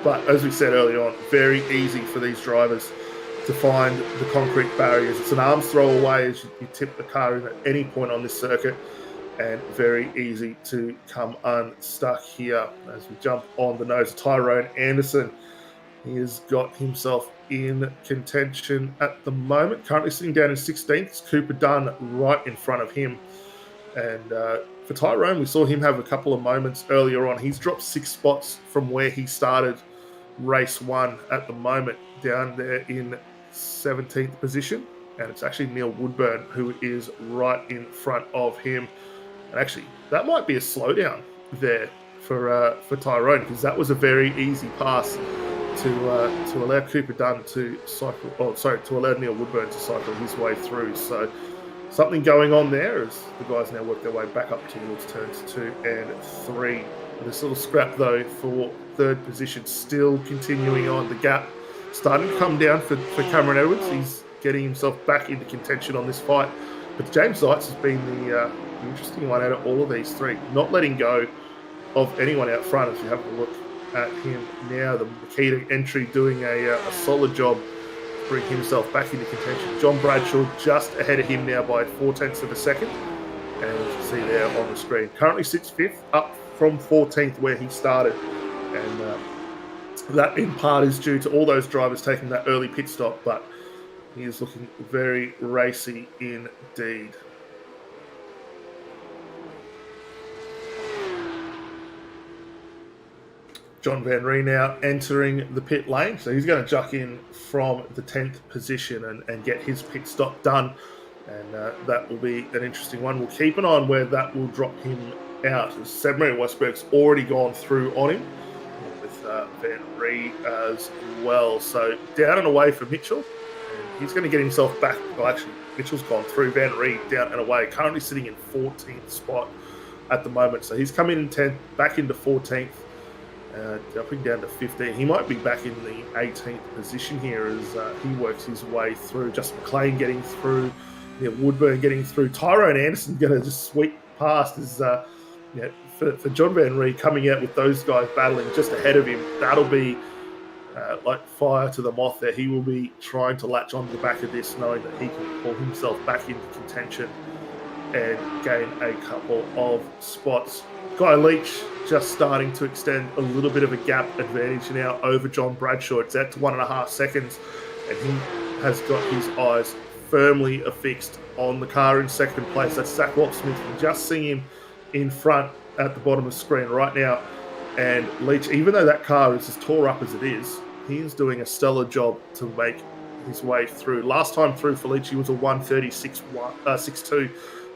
But as we said earlier on, very easy for these drivers to find the concrete barriers. It's an arm's throw away as you tip the car in at any point on this circuit, and very easy to come unstuck here. As we jump on the nose of Tyrone Anderson, he has got himself in contention at the moment. Currently sitting down in 16th. It's Cooper Dunn right in front of him. And for Tyrone, we saw him have a couple of moments earlier on. He's dropped 6 spots from where he started race 1 at the moment, down there in 17th position. And it's actually Neil Woodburn who is right in front of him. And actually, that might be a slowdown there for Tyrone, because that was a very easy pass to allow Cooper Dunn to cycle. Oh, sorry, to allow Neil Woodburn to cycle his way through. So something going on there as the guys now work their way back up towards turns 2 and 3. This little scrap though for 3rd position, still continuing on. The gap starting to come down for Cameron Edwards. He's getting himself back into contention on this fight. But James Seitz has been the interesting one out of all of these 3. Not letting go of anyone out front. If you have a look at him now, the Makita entry doing a solid job to bring himself back into contention. John Bradshaw just ahead of him now by 0.4 of a second. And you can see there on the screen. Currently sits 5th, up from 14th where he started. And that in part is due to all those drivers taking that early pit stop, but he is looking very racy indeed. John Van Ree now entering the pit lane, so he's going to juck in from the 10th position and get his pit stop done, and that will be an interesting one. We'll keep an eye on where that will drop him out. Sebmary Westberg's already gone through on him, with Van Ree as well. So down and away for Mitchell, and he's going to get himself back. Well, actually, Mitchell's gone through. Van Ree down and away, currently sitting in 14th spot at the moment. So he's come in 10th, back into 14th. Jumping down to 15. He might be back in the 18th position here as he works his way through. Justin McLean getting through. Woodburn getting through. Tyrone Anderson going to just sweep past as for John Van Ree coming out with those guys battling just ahead of him. That'll be like fire to the moth there. He will be trying to latch onto the back of this, knowing that he can pull himself back into contention and gain a couple of spots. Guy Leach just starting to extend a little bit of a gap advantage now over John Bradshaw. It's out to 1.5 seconds, and he has got his eyes firmly affixed on the car in second place. That's Zach Walt-Smith. You can just see him in front at the bottom of the screen right now. And Leach, even though that car is as tore up as it is, he is doing a stellar job to make his way through. Last time through for Leach, he was a 1:36.62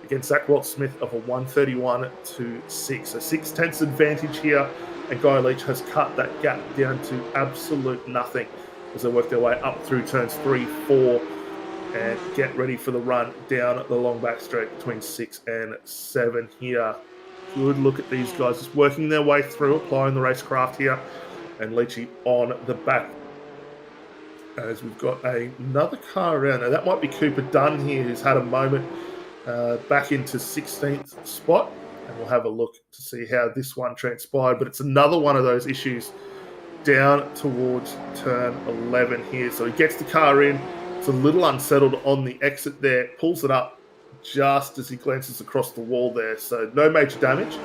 against Zach Walt-Smith of a 131 to 6. So 6/10 advantage here, and Guy Leach has cut that gap down to absolute nothing as they work their way up through turns 3, 4, and get ready for the run down the long back straight between 6 and 7 here. Good look at these guys just working their way through, applying the racecraft here, and Leachy on the back. As we've got another car around. Now that might be Cooper Dunn here, who's had a moment back into 16th spot, and we'll have a look to see how this one transpired. But it's another one of those issues down towards turn 11 here. So he gets the car in. It's a little unsettled on the exit there, pulls it up just as he glances across the wall there. So no major damage,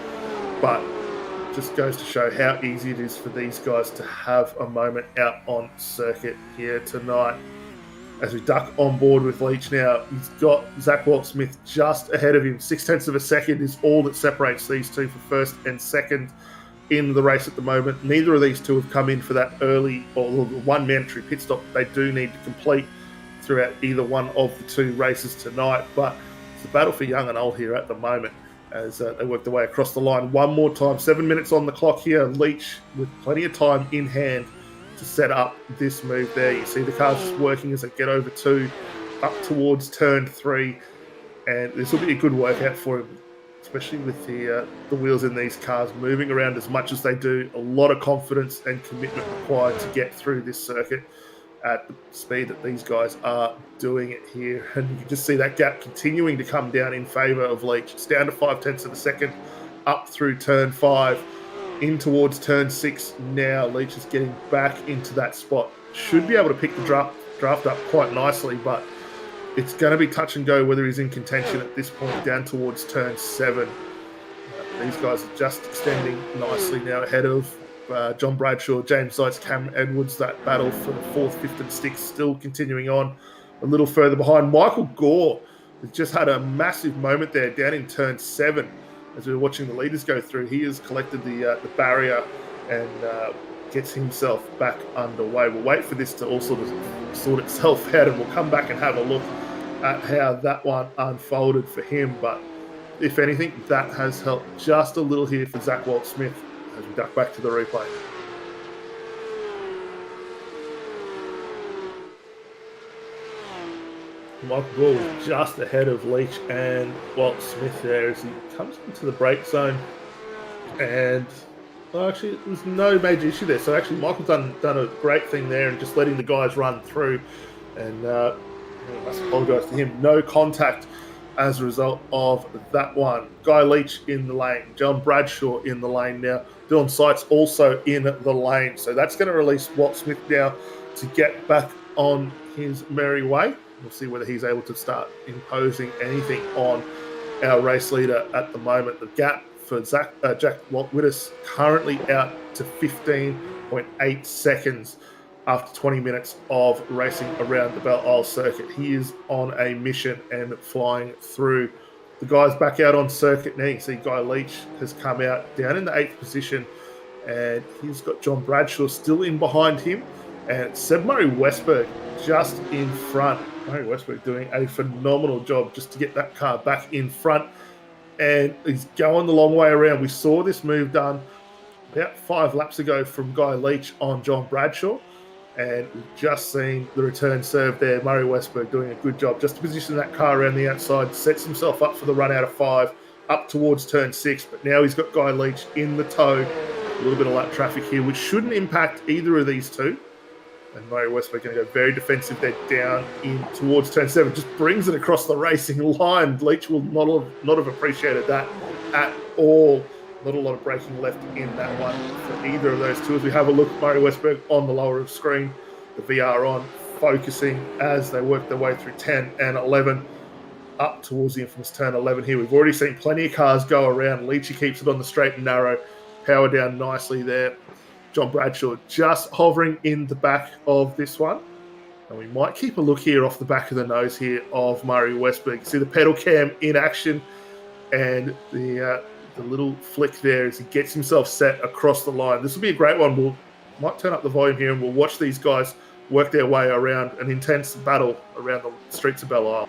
but just goes to show how easy it is for these guys to have a moment out on circuit here tonight. As we duck on board with Leach now, he's got Zach Walt-Smith just ahead of him. 6/10 of a second is all that separates these two for first and second in the race at the moment. Neither of these two have come in for that early or the one mandatory pit stop they do need to complete throughout either one of the two races tonight. But it's a battle for young and old here at the moment as they work their way across the line. One more time, 7 minutes on the clock here. Leach with plenty of time in hand to set up this move there. You see the cars just working as they get over 2, up towards turn 3, and this will be a good workout for him, especially with the wheels in these cars moving around as much as they do. A lot of confidence and commitment required to get through this circuit at the speed that these guys are doing it here. And you can just see that gap continuing to come down in favour of Leach. It's down to 5/10 of a second, up through turn 5, in towards turn 6 now. Leach is getting back into that spot. Should be able to pick the draft up quite nicely, but it's going to be touch and go whether he's in contention at this point down towards turn 7. These guys are just extending nicely now ahead of John Bradshaw, James Zeitz, Cameron Edwards. That battle for the 4th, 5th and 6th still continuing on a little further behind. Michael Gore has just had a massive moment there down in turn 7 as we were watching the leaders go through. He has collected the barrier and gets himself back underway. We'll wait for this to all sort itself out, and we'll come back and have a look at how that one unfolded for him. But if anything, that has helped just a little here for Zach Walt-Smith as we duck back to the replay. Michael Gore was just ahead of Leach and Walt-Smith there as he comes into the brake zone, and actually there was no major issue there. So actually Michael's done a great thing there and just letting the guys run through, and I must apologise to him. No contact as a result of that one. Guy Leach in the lane, John Bradshaw in the lane now, Dylan Seitz also in the lane. So that's going to release Walt-Smith now to get back on his merry way. We'll see whether he's able to start imposing anything on our race leader at the moment. The gap for Jack Walt-Wittis currently out to 15.8 seconds after 20 minutes of racing around the Belle Isle circuit. He is on a mission and flying through. The guys back out on circuit now. You see Guy Leach has come out down in the 8th position, and he's got John Bradshaw still in behind him, and Seb Murray-Westberg just in front. Murray-Westberg doing a phenomenal job just to get that car back in front, and he's going the long way around. We saw this move done about 5 laps ago from Guy Leach on John Bradshaw, and we've just seen the return serve there. Murray-Westberg doing a good job just to position that car around the outside, sets himself up for the run out of 5 up towards turn 6, but now he's got Guy Leach in the tow. A little bit of lap traffic here, which shouldn't impact either of these two. And Murray-Westberg going to go very defensive there down in towards turn 7. Just brings it across the racing line. Leach will not have appreciated that at all. Not a lot of braking left in that one for either of those two. As we have a look at Murray-Westberg on the lower of screen, the VR on, focusing as they work their way through 10 and 11 up towards the infamous turn 11 here. We've already seen plenty of cars go around. Leachy keeps it on the straight and narrow. Power down nicely there. John Bradshaw just hovering in the back of this one. And we might keep a look here off the back of the nose here of Murray-Westberg. You see the pedal cam in action and the little flick there as he gets himself set across the line. This will be a great one. We might turn up the volume here and we'll watch these guys work their way around an intense battle around the streets of Belle Isle.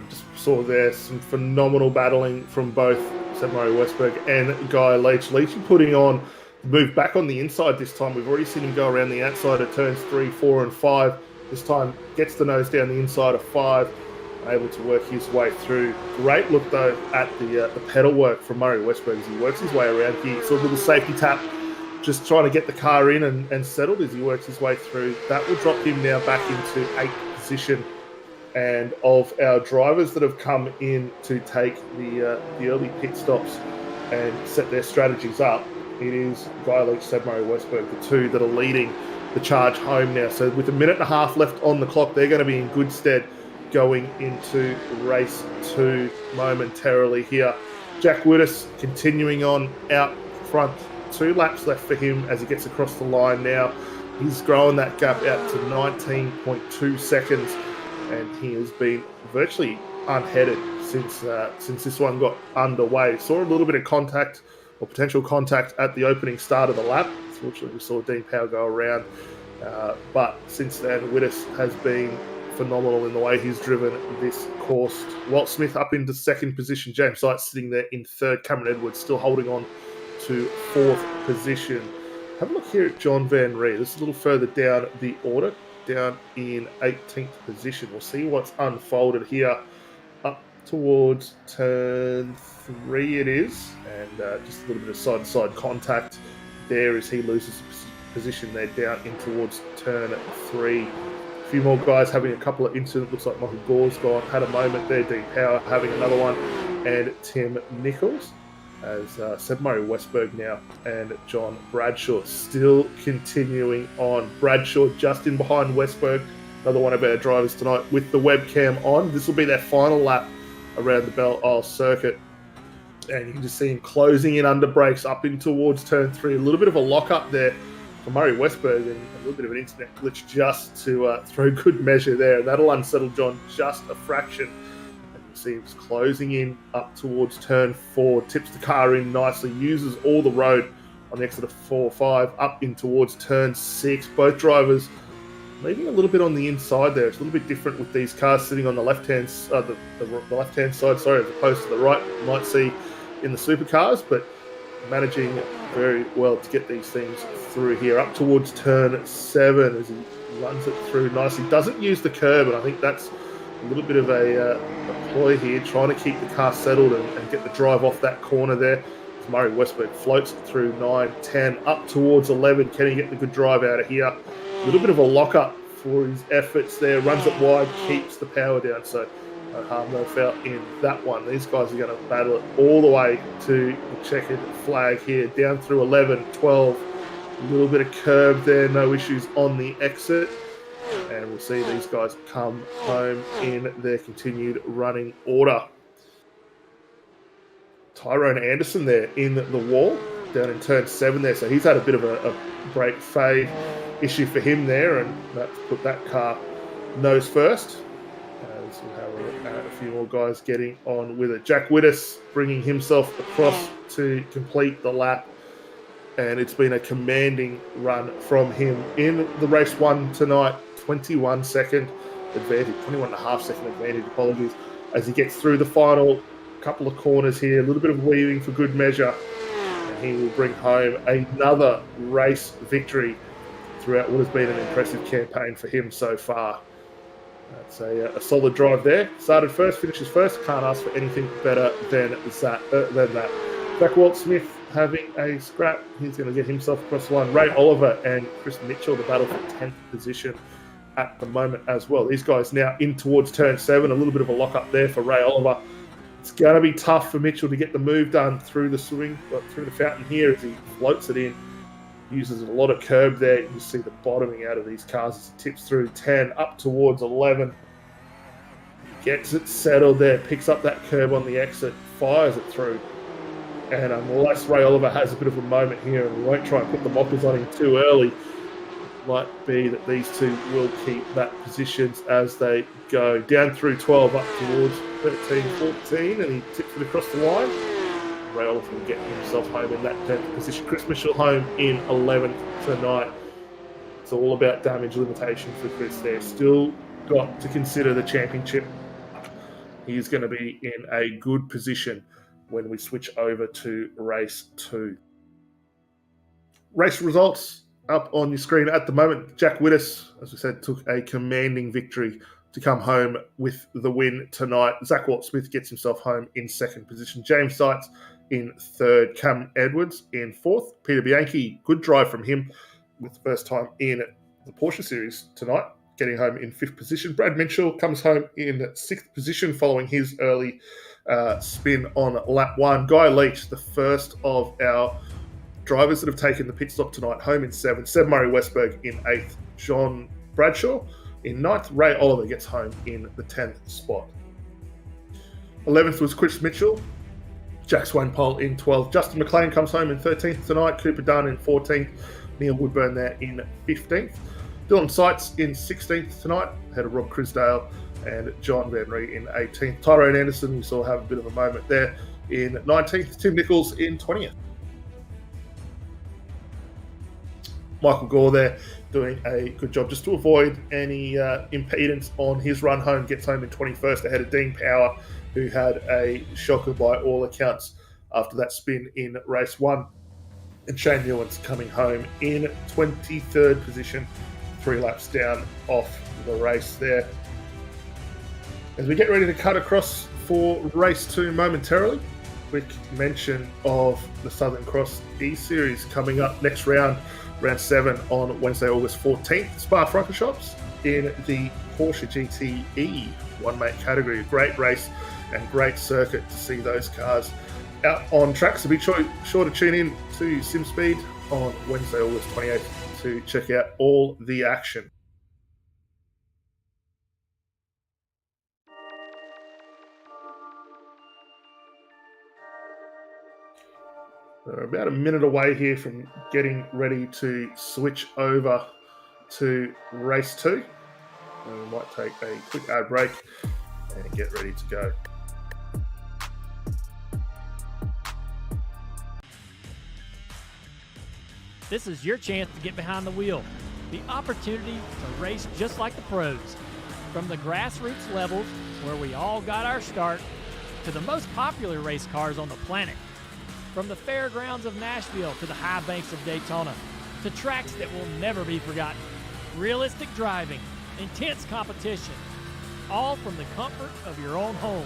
Just saw there some phenomenal battling from both Murray Westberg and Guy Leach. Leach putting on the move back on the inside this time. We've already seen him go around the outside of turns 3, 4, and 5. This time gets the nose down the inside of 5, able to work his way through. Great look though at the pedal work from Murray Westberg as he works his way around here. So a little safety tap, just trying to get the car in and settled as he works his way through. That will drop him now back into 8th position. And of our drivers that have come in to take the early pit stops and set their strategies up, it is Guy Leach, Murray Westberg, the two that are leading the charge home now. So with a minute and a half left on the clock, they're going to be in good stead going into race 2 momentarily here. Jack Widdis continuing on out front. 2 laps left for him as he gets across the line now. He's growing that gap out to 19.2 seconds. And he has been virtually unheaded since this one got underway. Saw a little bit of contact or potential contact at the opening start of the lap. Fortunately, we saw Dean Power go around. But since then, Widdis has been phenomenal in the way he's driven this course. Walt Smith up into 2nd position. James Sykes sitting there in 3rd. Cameron Edwards still holding on to 4th position. Have a look here at John Van Ree. This is a little further down the order, down in 18th position. We'll see what's unfolded here up towards turn 3 it is, and just a little bit of side-to-side contact there as he loses position there down in towards turn 3. A few more guys having a couple of incidents. Looks like Michael Gore's had a moment there. Dean Power having another one, and Tim Nichols as Murray Westberg now and John Bradshaw still continuing on. Bradshaw just in behind Westberg, another one of our drivers tonight with the webcam on. This will be their final lap around the Belle circuit, and you can just see him closing in under brakes up in towards turn 3. A little bit of a lock up there for Murray Westberg and a little bit of an internet glitch just to throw good measure there, and that'll unsettle John just a fraction. See him closing in up towards turn 4, tips the car in nicely, uses all the road on the exit of 4-5 up in towards turn 6. Both drivers leaving a little bit on the inside there. It's a little bit different with these cars sitting on the left-hand the left-hand side, as opposed to the right. You might see in the supercars, but managing very well to get these things through here up towards turn 7 as he runs it through nicely. Doesn't use the curb, and I think that's a little bit of a ploy here, trying to keep the car settled and get the drive off that corner there. As Murray Westberg floats through 9, 10, up towards 11. Can he get the good drive out of here? A little bit of a lock-up for his efforts there. Runs it wide, keeps the power down. So no harm, no foul in that one. These guys are going to battle it all the way to the checkered flag here. Down through 11, 12. A little bit of curb there, no issues on the exit. And we'll see these guys come home in their continued running order. Tyrone Anderson there in the wall, down in turn 7 there. So he's had a bit of a brake fade issue for him there, and that's put that car nose first. As we'll have a few more guys getting on with it. Jack Widdis bringing himself across to complete the lap. And it's been a commanding run from him in the race 1 tonight. 21 second advantage, 21 and a half second advantage, apologies, as he gets through the final couple of corners here. A little bit of weaving for good measure, and he will bring home another race victory throughout what has been an impressive campaign for him so far. That's a solid drive there. Started first, finishes first. Can't ask for anything better than that. Jack Walt Smith having a scrap. He's going to get himself across the line. Ray Oliver and Chris Mitchell, the battle for 10th position at the moment as well. These guys now in towards turn 7. A little bit of a lock up there for Ray Oliver. It's going to be tough for Mitchell to get the move done through the swing, through the fountain here as he floats it in. Uses a lot of curb there. You can see the bottoming out of these cars as it tips through 10 up towards 11. Gets it settled there, picks up that curb on the exit, fires it through. And unless Ray Oliver has a bit of a moment here, and we won't try and put the mockers on him too early, it might be that these two will keep that positions as they go. Down through 12 up towards 13, 14, and he tips it across the line. Ray Oliver will get himself home in that 10th position. Chris Mitchell home in 11th tonight. It's all about damage limitation for Chris there. Still got to consider the championship he's going to be in a good position when we switch over to race 2. Race results up on your screen at the moment. Jack Wittes, as we said, took a commanding victory to come home with the win tonight. Zach Walt-Smith gets himself home in 2nd position. James Seitz in 3rd. Cam Edwards in 4th. Peter Bianchi, good drive from him with the first time in the Porsche series tonight, getting home in 5th position. Brad Mitchell comes home in 6th position following his early spin on lap 1. Guy Leach, the first of our drivers that have taken the pit stop tonight, home in 7th. Seb Murray-Westberg in 8th. John Bradshaw in 9th. Ray Oliver gets home in the 10th spot. 11th was Chris Mitchell. Jack Swainpole in 12th. Justin McLean comes home in 13th tonight. Cooper Dunn in 14th. Neil Woodburn there in 15th. Dylan Seitz in 16th tonight, ahead of Rob Crisdale and John Van Ree in 18th. Tyrone Anderson, we saw have a bit of a moment there, in 19th. Tim Nichols in 20th. Michael Gore there doing a good job just to avoid any impedance on his run home. Gets home in 21st ahead of Dean Power, who had a shocker by all accounts after that spin in race 1. And Shane Newlan's coming home in 23rd position, 3 laps down off the race there. As we get ready to cut across for race 2 momentarily, quick mention of the Southern Cross E-Series coming up next round 7 on Wednesday, August 14th. Spa Francorchamps in the Porsche GTE one-mate category. A great race and great circuit to see those cars out on track. So be sure to tune in to SimSpeed on Wednesday, August 28th to check out all the action. We're about a minute away here from getting ready to switch over to race 2. And we might take a quick ad break and get ready to go. This is your chance to get behind the wheel. The opportunity to race just like the pros. From the grassroots levels, where we all got our start, to the most popular race cars on the planet. From the fairgrounds of Nashville to the high banks of Daytona, to tracks that will never be forgotten. Realistic driving, intense competition, all from the comfort of your own home.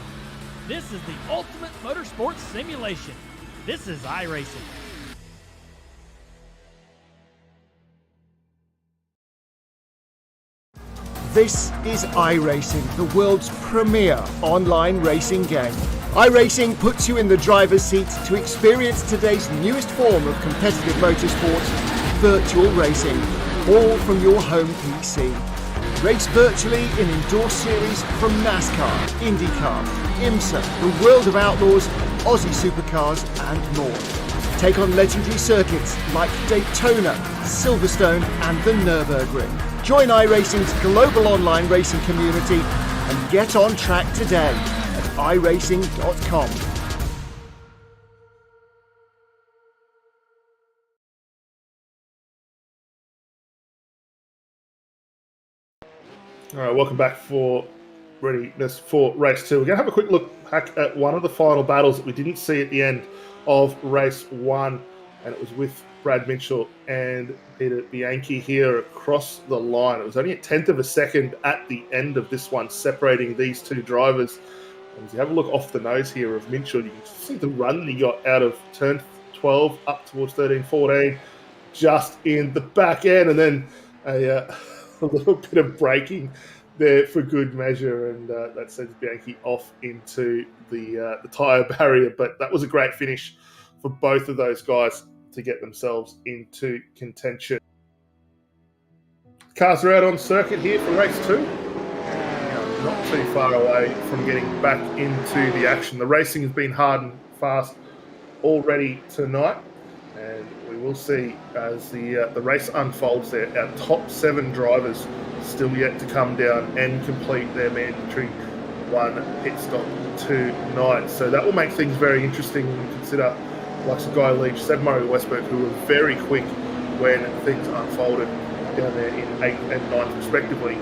This is the ultimate motorsports simulation. This is iRacing. This is iRacing, the world's premier online racing game. iRacing puts you in the driver's seat to experience today's newest form of competitive motorsport, virtual racing, all from your home PC. Race virtually in endorsed series from NASCAR, IndyCar, IMSA, the World of Outlaws, Aussie Supercars and more. Take on legendary circuits like Daytona, Silverstone and the Nürburgring. Join iRacing's global online racing community and get on track today at iRacing.com. All right, welcome back for readiness for race 2. We're going to have a quick look back at one of the final battles that we didn't see at the end of race 1, and it was with Brad Mitchell and Peter Bianchi here across the line. It was only a 10th of a second at the end of this one, separating these two drivers. And if you have a look off the nose here of Mitchell, you can see the run he got out of turn 12 up towards 13, 14, just in the back end, and then a little bit of braking there for good measure, and that sends Bianchi off into the tyre barrier. But that was a great finish for both of those guys to get themselves into contention. Cars are out on circuit here for race 2. Not too far away from getting back into the action. The racing has been hard and fast already tonight, and we will see as the race unfolds there. Our top 7 drivers still yet to come down and complete their mandatory 1 pit stop tonight. So that will make things very interesting when you consider like Guy Leach, Seb Murray-Westberg, who were very quick when things unfolded down there in 8th and 9th respectively,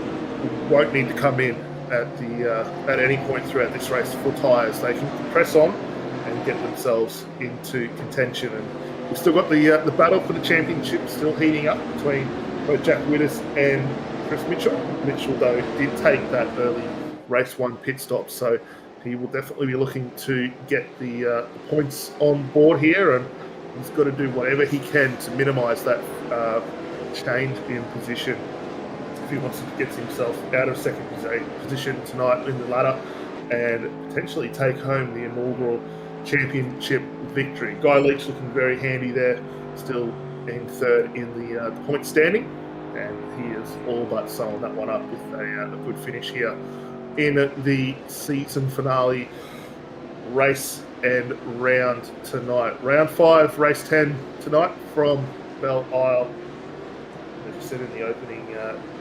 won't need to come in at any point throughout this race for tyres. They can press on and get themselves into contention. And we've still got the battle for the championship still heating up between both Jack Widders and Chris Mitchell. Mitchell, though, did take that early race 1 pit stop, so he will definitely be looking to get the points on board here, and he's got to do whatever he can to minimise that change in position if he wants to get himself out of second position tonight in the ladder and potentially take home the inaugural championship victory. Guy Leach looking very handy there, still in third in the point standing, and he is all but sewing that one up with a good finish here in the season finale race and round tonight. Round 5, race 10 tonight from Belle Isle. As I said in the opening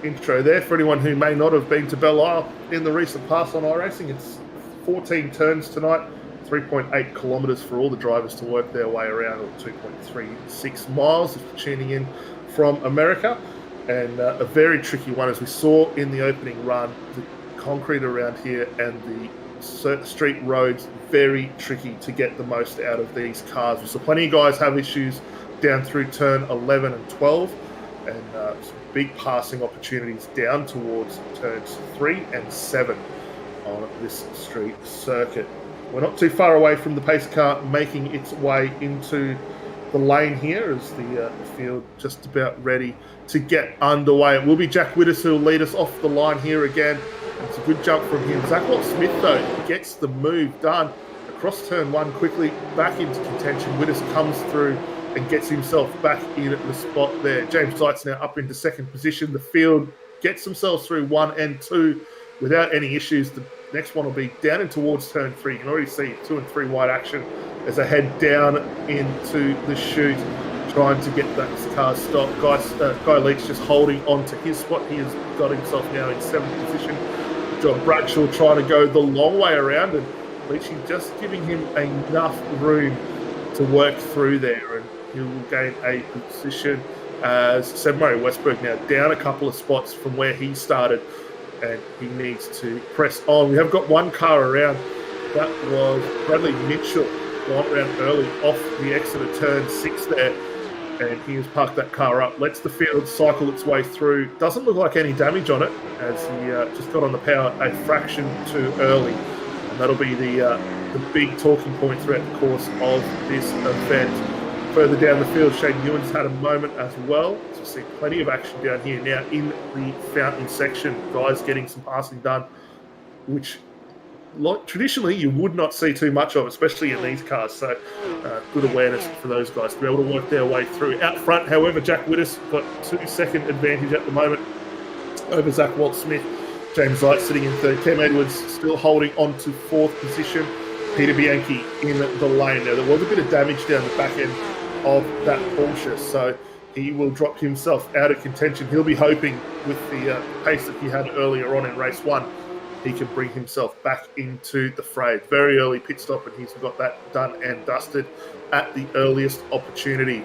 intro there, for anyone who may not have been to Belle Isle in the recent past on iRacing, it's 14 turns tonight, 3.8 kilometres for all the drivers to work their way around, or 2.36 miles if you're tuning in from America. And a very tricky one, as we saw in the opening run. The concrete around here and the street roads, very tricky to get the most out of these cars. So plenty of guys have issues down through turn 11 and 12, and some big passing opportunities down towards turns 3 and 7 on this street circuit. We're not too far away from the pace car making its way into the lane here, as the field just about ready to get underway. It will be Jack Widders who will lead us off the line here again. It's a good jump from him. Zach Smith, though, gets the move done across turn 1 quickly, back into contention. Widders comes through and gets himself back in at the spot there. James Zeitz now up into second position. The field gets themselves through 1 and 2 without any issues. The next one will be down and towards turn 3. You can already see 2 and 3 wide action as they head down into the chute, trying to get that car stopped. Guy Leach just holding on to his spot. He has got himself now in 7th position. John Bradshaw trying to go the long way around, and Leachy just giving him enough room to work through there, and he will gain a position as Seb Murray Westberg now down a couple of spots from where he started, and he needs to press on. We have got one car around. That was Bradley Mitchell, going around early off the exit of turn 6 there, and he has parked that car up, lets the field cycle its way through. Doesn't look like any damage on it, as he just got on the power a fraction too early, and that'll be the big talking point throughout the course of this event. Further down the field, Shane Ewan's had a moment as well. So we see plenty of action down here now in the fountain section. Guys getting some passing done, which traditionally you would not see too much of, especially in these cars. So good awareness for those guys to be able to work their way through. Out front, however, Jack Widders got 2-second advantage at the moment over Zach Smith. James Zeitz sitting in third. Cam Edwards still holding on to 4th position. Peter Bianchi in the lane. Now, there was a bit of damage down the back end of that Porsche, so he will drop himself out of contention. He'll be hoping with the pace that he had earlier on in race 1, he can bring himself back into the fray. Very early pit stop, and he's got that done and dusted at the earliest opportunity.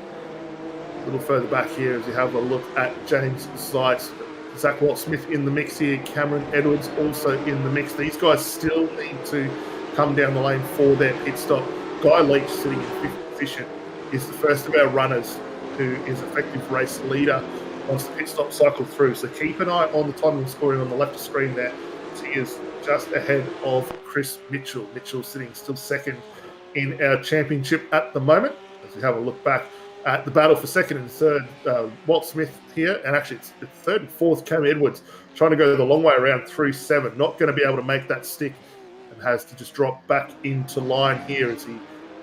A little further back here as you have a look at James Zeitz. Zach Smith in the mix here. Cameron Edwards also in the mix. These guys still need to come down the lane for their pit stop. Guy Leach, sitting in 5th position, is the first of our runners who is effective race leader once the pit stop cycle through. So keep an eye on the time scoring on the left of screen there. He is just ahead of Chris Mitchell. Mitchell sitting still 2nd in our championship at the moment. As we have a look back at the battle for 2nd and 3rd, Walt Smith here, and actually it's 3rd and 4th, Cam Edwards, trying to go the long way around through 7. Not going to be able to make that stick, and has to just drop back into line here as he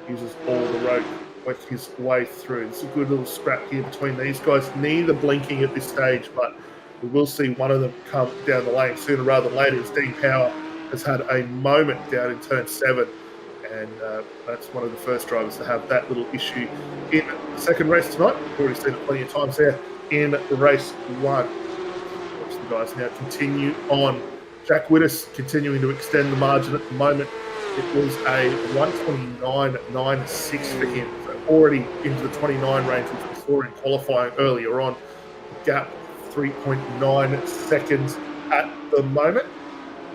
uses all the road to work his way through. It's a good little scrap here between these guys. Neither blinking at this stage, but we will see one of them come down the lane sooner rather than later, as Dean Power has had a moment down in turn 7, and that's one of the first drivers to have that little issue in the second race tonight. We've already seen it plenty of times there in race 1. Watch the guys now continue on. Jack Widders continuing to extend the margin at the moment. It was a 1:29.96 for him, so already into the 29 range, which we saw in qualifying earlier on. The gap 3.9 seconds at the moment.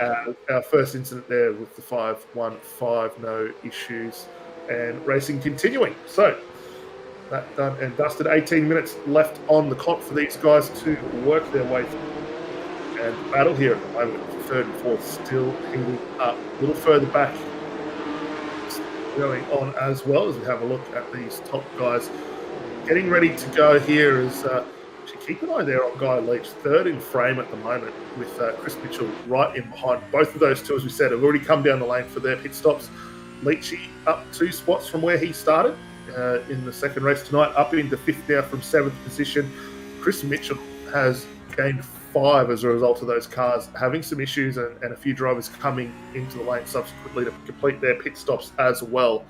Our first incident there with the 515, no issues, and racing continuing. So that done and dusted. 18 minutes left on the clock for these guys to work their way through. And battle here at the moment, third and fourth still heating up. A little further back going on as well as we have a look at these top guys getting ready to go here. As keep an eye there on Guy Leach, third in frame at the moment, with Chris Mitchell right in behind. Both of those two, as we said, have already come down the lane for their pit stops. Leachy up 2 spots from where he started in the second race tonight, up into 5th now from 7th position. Chris Mitchell has gained 5 as a result of those cars having some issues, and a few drivers coming into the lane subsequently to complete their pit stops as well.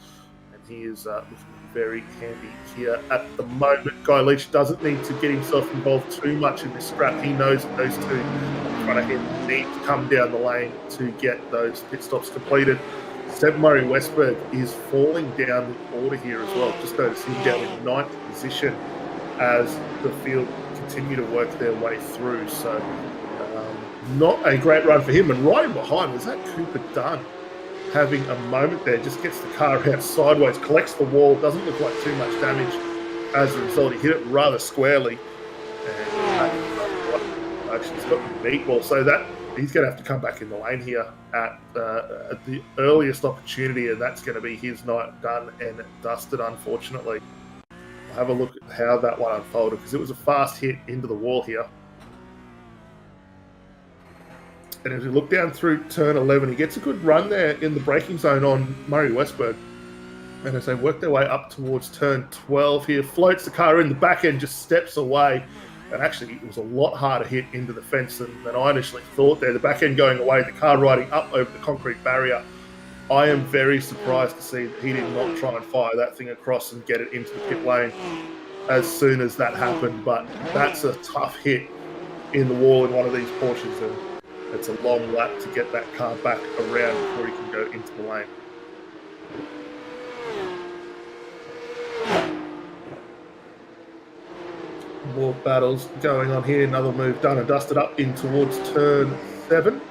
And he is looking very handy here at the moment. Guy Leach doesn't need to get himself involved too much in this scrap. He knows that those two in front of him need to come down the lane to get those pit stops completed. Seb Murray-Westberg is falling down the order here as well. Just notice him down in 9th position as the field continue to work their way through. So not a great run for him. And right in behind was that Cooper Dunn, having a moment there, just gets the car out sideways, collects the wall, doesn't look like too much damage as a result. He hit it rather squarely, and actually he's got the meatball, so that he's going to have to come back in the lane here at the earliest opportunity, and that's going to be his night done and dusted, unfortunately. We'll have a look at how that one unfolded, because it was a fast hit into the wall here. And as we look down through turn 11, he gets a good run there in the braking zone on Murray-Westberg. And as they work their way up towards turn 12 here, floats the car in, the back end just steps away. And actually, it was a lot harder hit into the fence than I initially thought there. The back end going away, the car riding up over the concrete barrier. I am very surprised to see that he did not try and fire that thing across and get it into the pit lane as soon as that happened. But that's a tough hit in the wall in one of these Porsches. And it's a long lap to get that car back around before he can go into the lane. More battles going on here. Another move done and dusted up in towards turn 7. And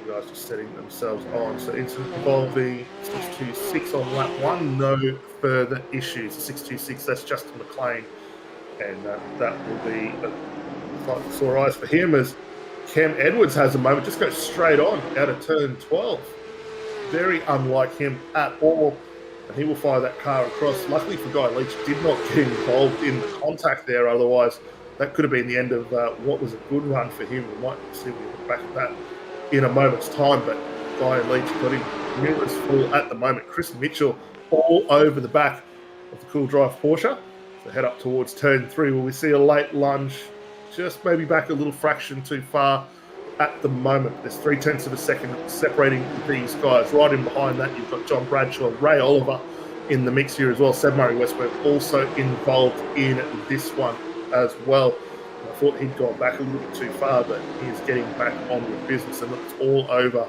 the guys just setting themselves on. So incident involving 626 on lap 1. No further issues. 626, that's Justin McLean. And that will be a sore eyes for him, as Cam Edwards has a moment, just goes straight on out of turn 12. Very unlike him at all. And he will fire that car across. Luckily for Guy Leach, did not get involved in the contact there. Otherwise, that could have been the end of what was a good run for him. We might see if we look back at that in a moment's time. But Guy Leach got him numerous full at the moment. Chris Mitchell all over the back of the Cool Drive Porsche. So head up towards turn 3 where we see a late lunge. Just maybe back a little fraction too far at the moment. There's 0.3 of a second separating these guys. Right in behind that, you've got John Bradshaw, Ray Oliver in the mix here as well. Seb Murray-Westberg also involved in this one as well. I thought he'd gone back a little bit too far, but he's getting back on with business, and it's all over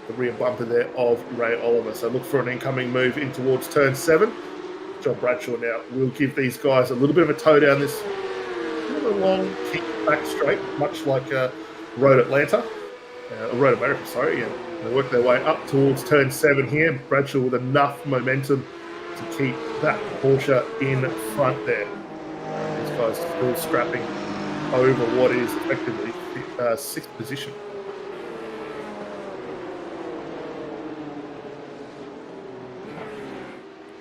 the rear bumper there of Ray Oliver. So look for an incoming move in towards turn 7. John Bradshaw now will give these guys a little bit of a toe down this long kick back straight, much like Road America, and they work their way up towards turn 7 here. Bradshaw with enough momentum to keep that Porsche in front there. These guys still scrapping over what is effectively 6th position.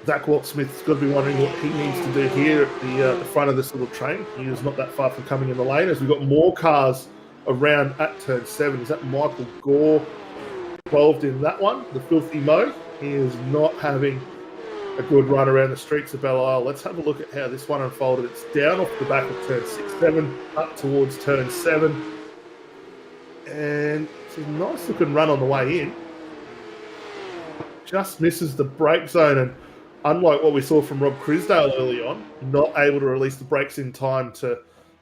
Zach Walt-Smith's got to be wondering what he needs to do here at the front of this little train. He is not that far from coming in the lane, as we've got more cars around at turn 7. Is that Michael Gore involved in that one? The Filthy Mo. He is not having a good run around the streets of Belle Isle. Let's have a look at how this one unfolded. It's down off the back of turn 6, 7, up towards turn 7. And it's a nice looking run on the way in. Just misses the brake zone, and unlike what we saw from Rob Crisdale early on, not able to release the brakes in time to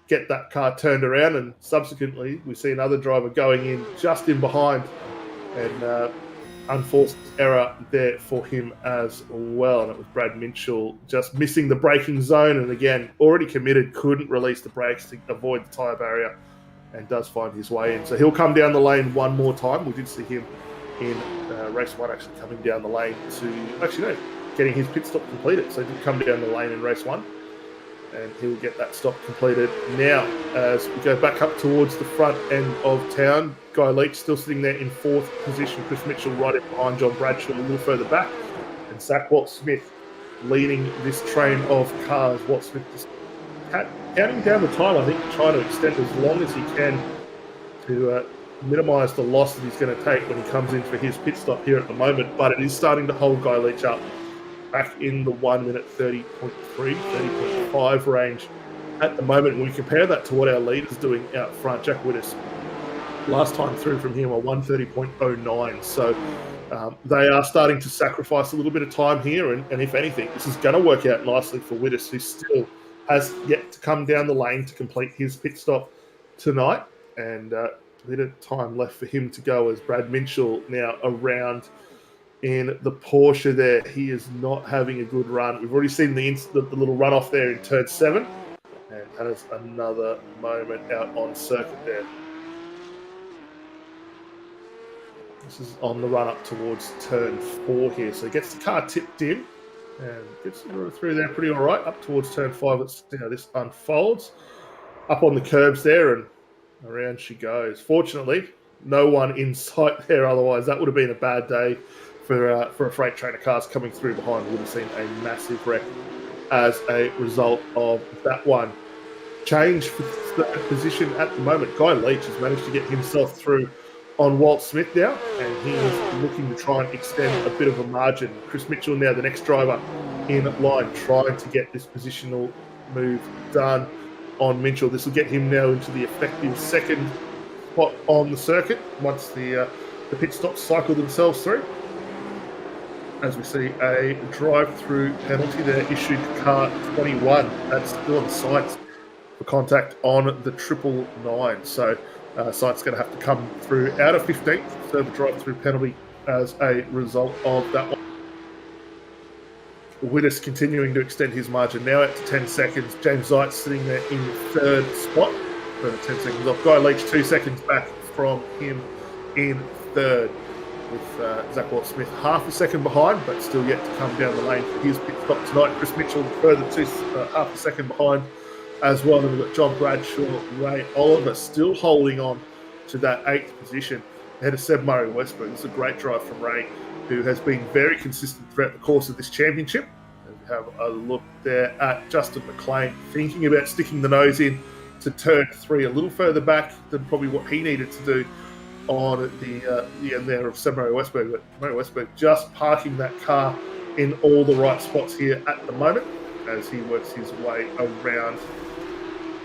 get that car turned around, and subsequently we see another driver going in just in behind, and unforced error there for him as well. And it was Brad Minchell just missing the braking zone, and again, already committed, couldn't release the brakes to avoid the tyre barrier, and does find his way in. So he'll come down the lane one more time. We did see him in race 1 actually coming down the lane getting his pit stop completed. So he did come down the lane in race 1, and he'll get that stop completed now. As we go back up towards the front end of town, Guy Leach still sitting there in 4th position. Chris Mitchell right in behind John Bradshaw a little further back, and Zach Watt-Smith leading this train of cars. Watt-Smith just counting down the time, I think, trying to extend as long as he can to minimise the loss that he's going to take when he comes in for his pit stop here at the moment. But it is starting to hold Guy Leach up back in the 1 minute 30.3, 30.5 range at the moment. When we compare that to what our leader's doing out front, Jack Widders, last time through from him, a 1:30.09. So they are starting to sacrifice a little bit of time here. And if anything, this is going to work out nicely for Widders, who still has yet to come down the lane to complete his pit stop tonight. And a bit of time left for him to go, as Brad Minchell now around in the Porsche there. He is not having a good run. We've already seen the little run off there in turn 7. And that is another moment out on circuit there. This is on the run up towards turn 4 here. So he gets the car tipped in and gets through there pretty all right. Up towards turn 5, let's see how this unfolds. Up on the curbs there, and around she goes. Fortunately, no one in sight there. Otherwise, that would have been a bad day for a freight train of cars coming through behind. We would have seen a massive wreck as a result of that one. Change for third position at the moment. Guy Leach has managed to get himself through on Walt Smith now, and he is looking to try and extend a bit of a margin. Chris Mitchell now the next driver in line, trying to get this positional move done on Mitchell. This will get him now into the effective 2nd spot on the circuit once the pit stops cycle themselves through. As we see a drive-through penalty there issued to car 21. That's still on sites for contact on the 999. So Site's going to have to come through out of 15th, serve a drive-through penalty as a result of that one. Widders continuing to extend his margin now out to 10 seconds. James Zeitz sitting there in 3rd spot, further 10 seconds off. Guy Leach 2 seconds back from him in 3rd, with Zach Watt-Smith half a second behind, but still yet to come down the lane for his pit stop tonight. Chris Mitchell further half a second behind as well. And we've got John Bradshaw, Ray Oliver still holding on to that 8th position ahead of Seb Murray-Westberg. It's a great drive from Ray, who has been very consistent throughout the course of this championship. And we have a look there at Justin McLean, thinking about sticking the nose in to turn 3 a little further back than probably what he needed to do on the end there of Seb Murray-Westberg. But Murray-Westberg just parking that car in all the right spots here at the moment as he works his way around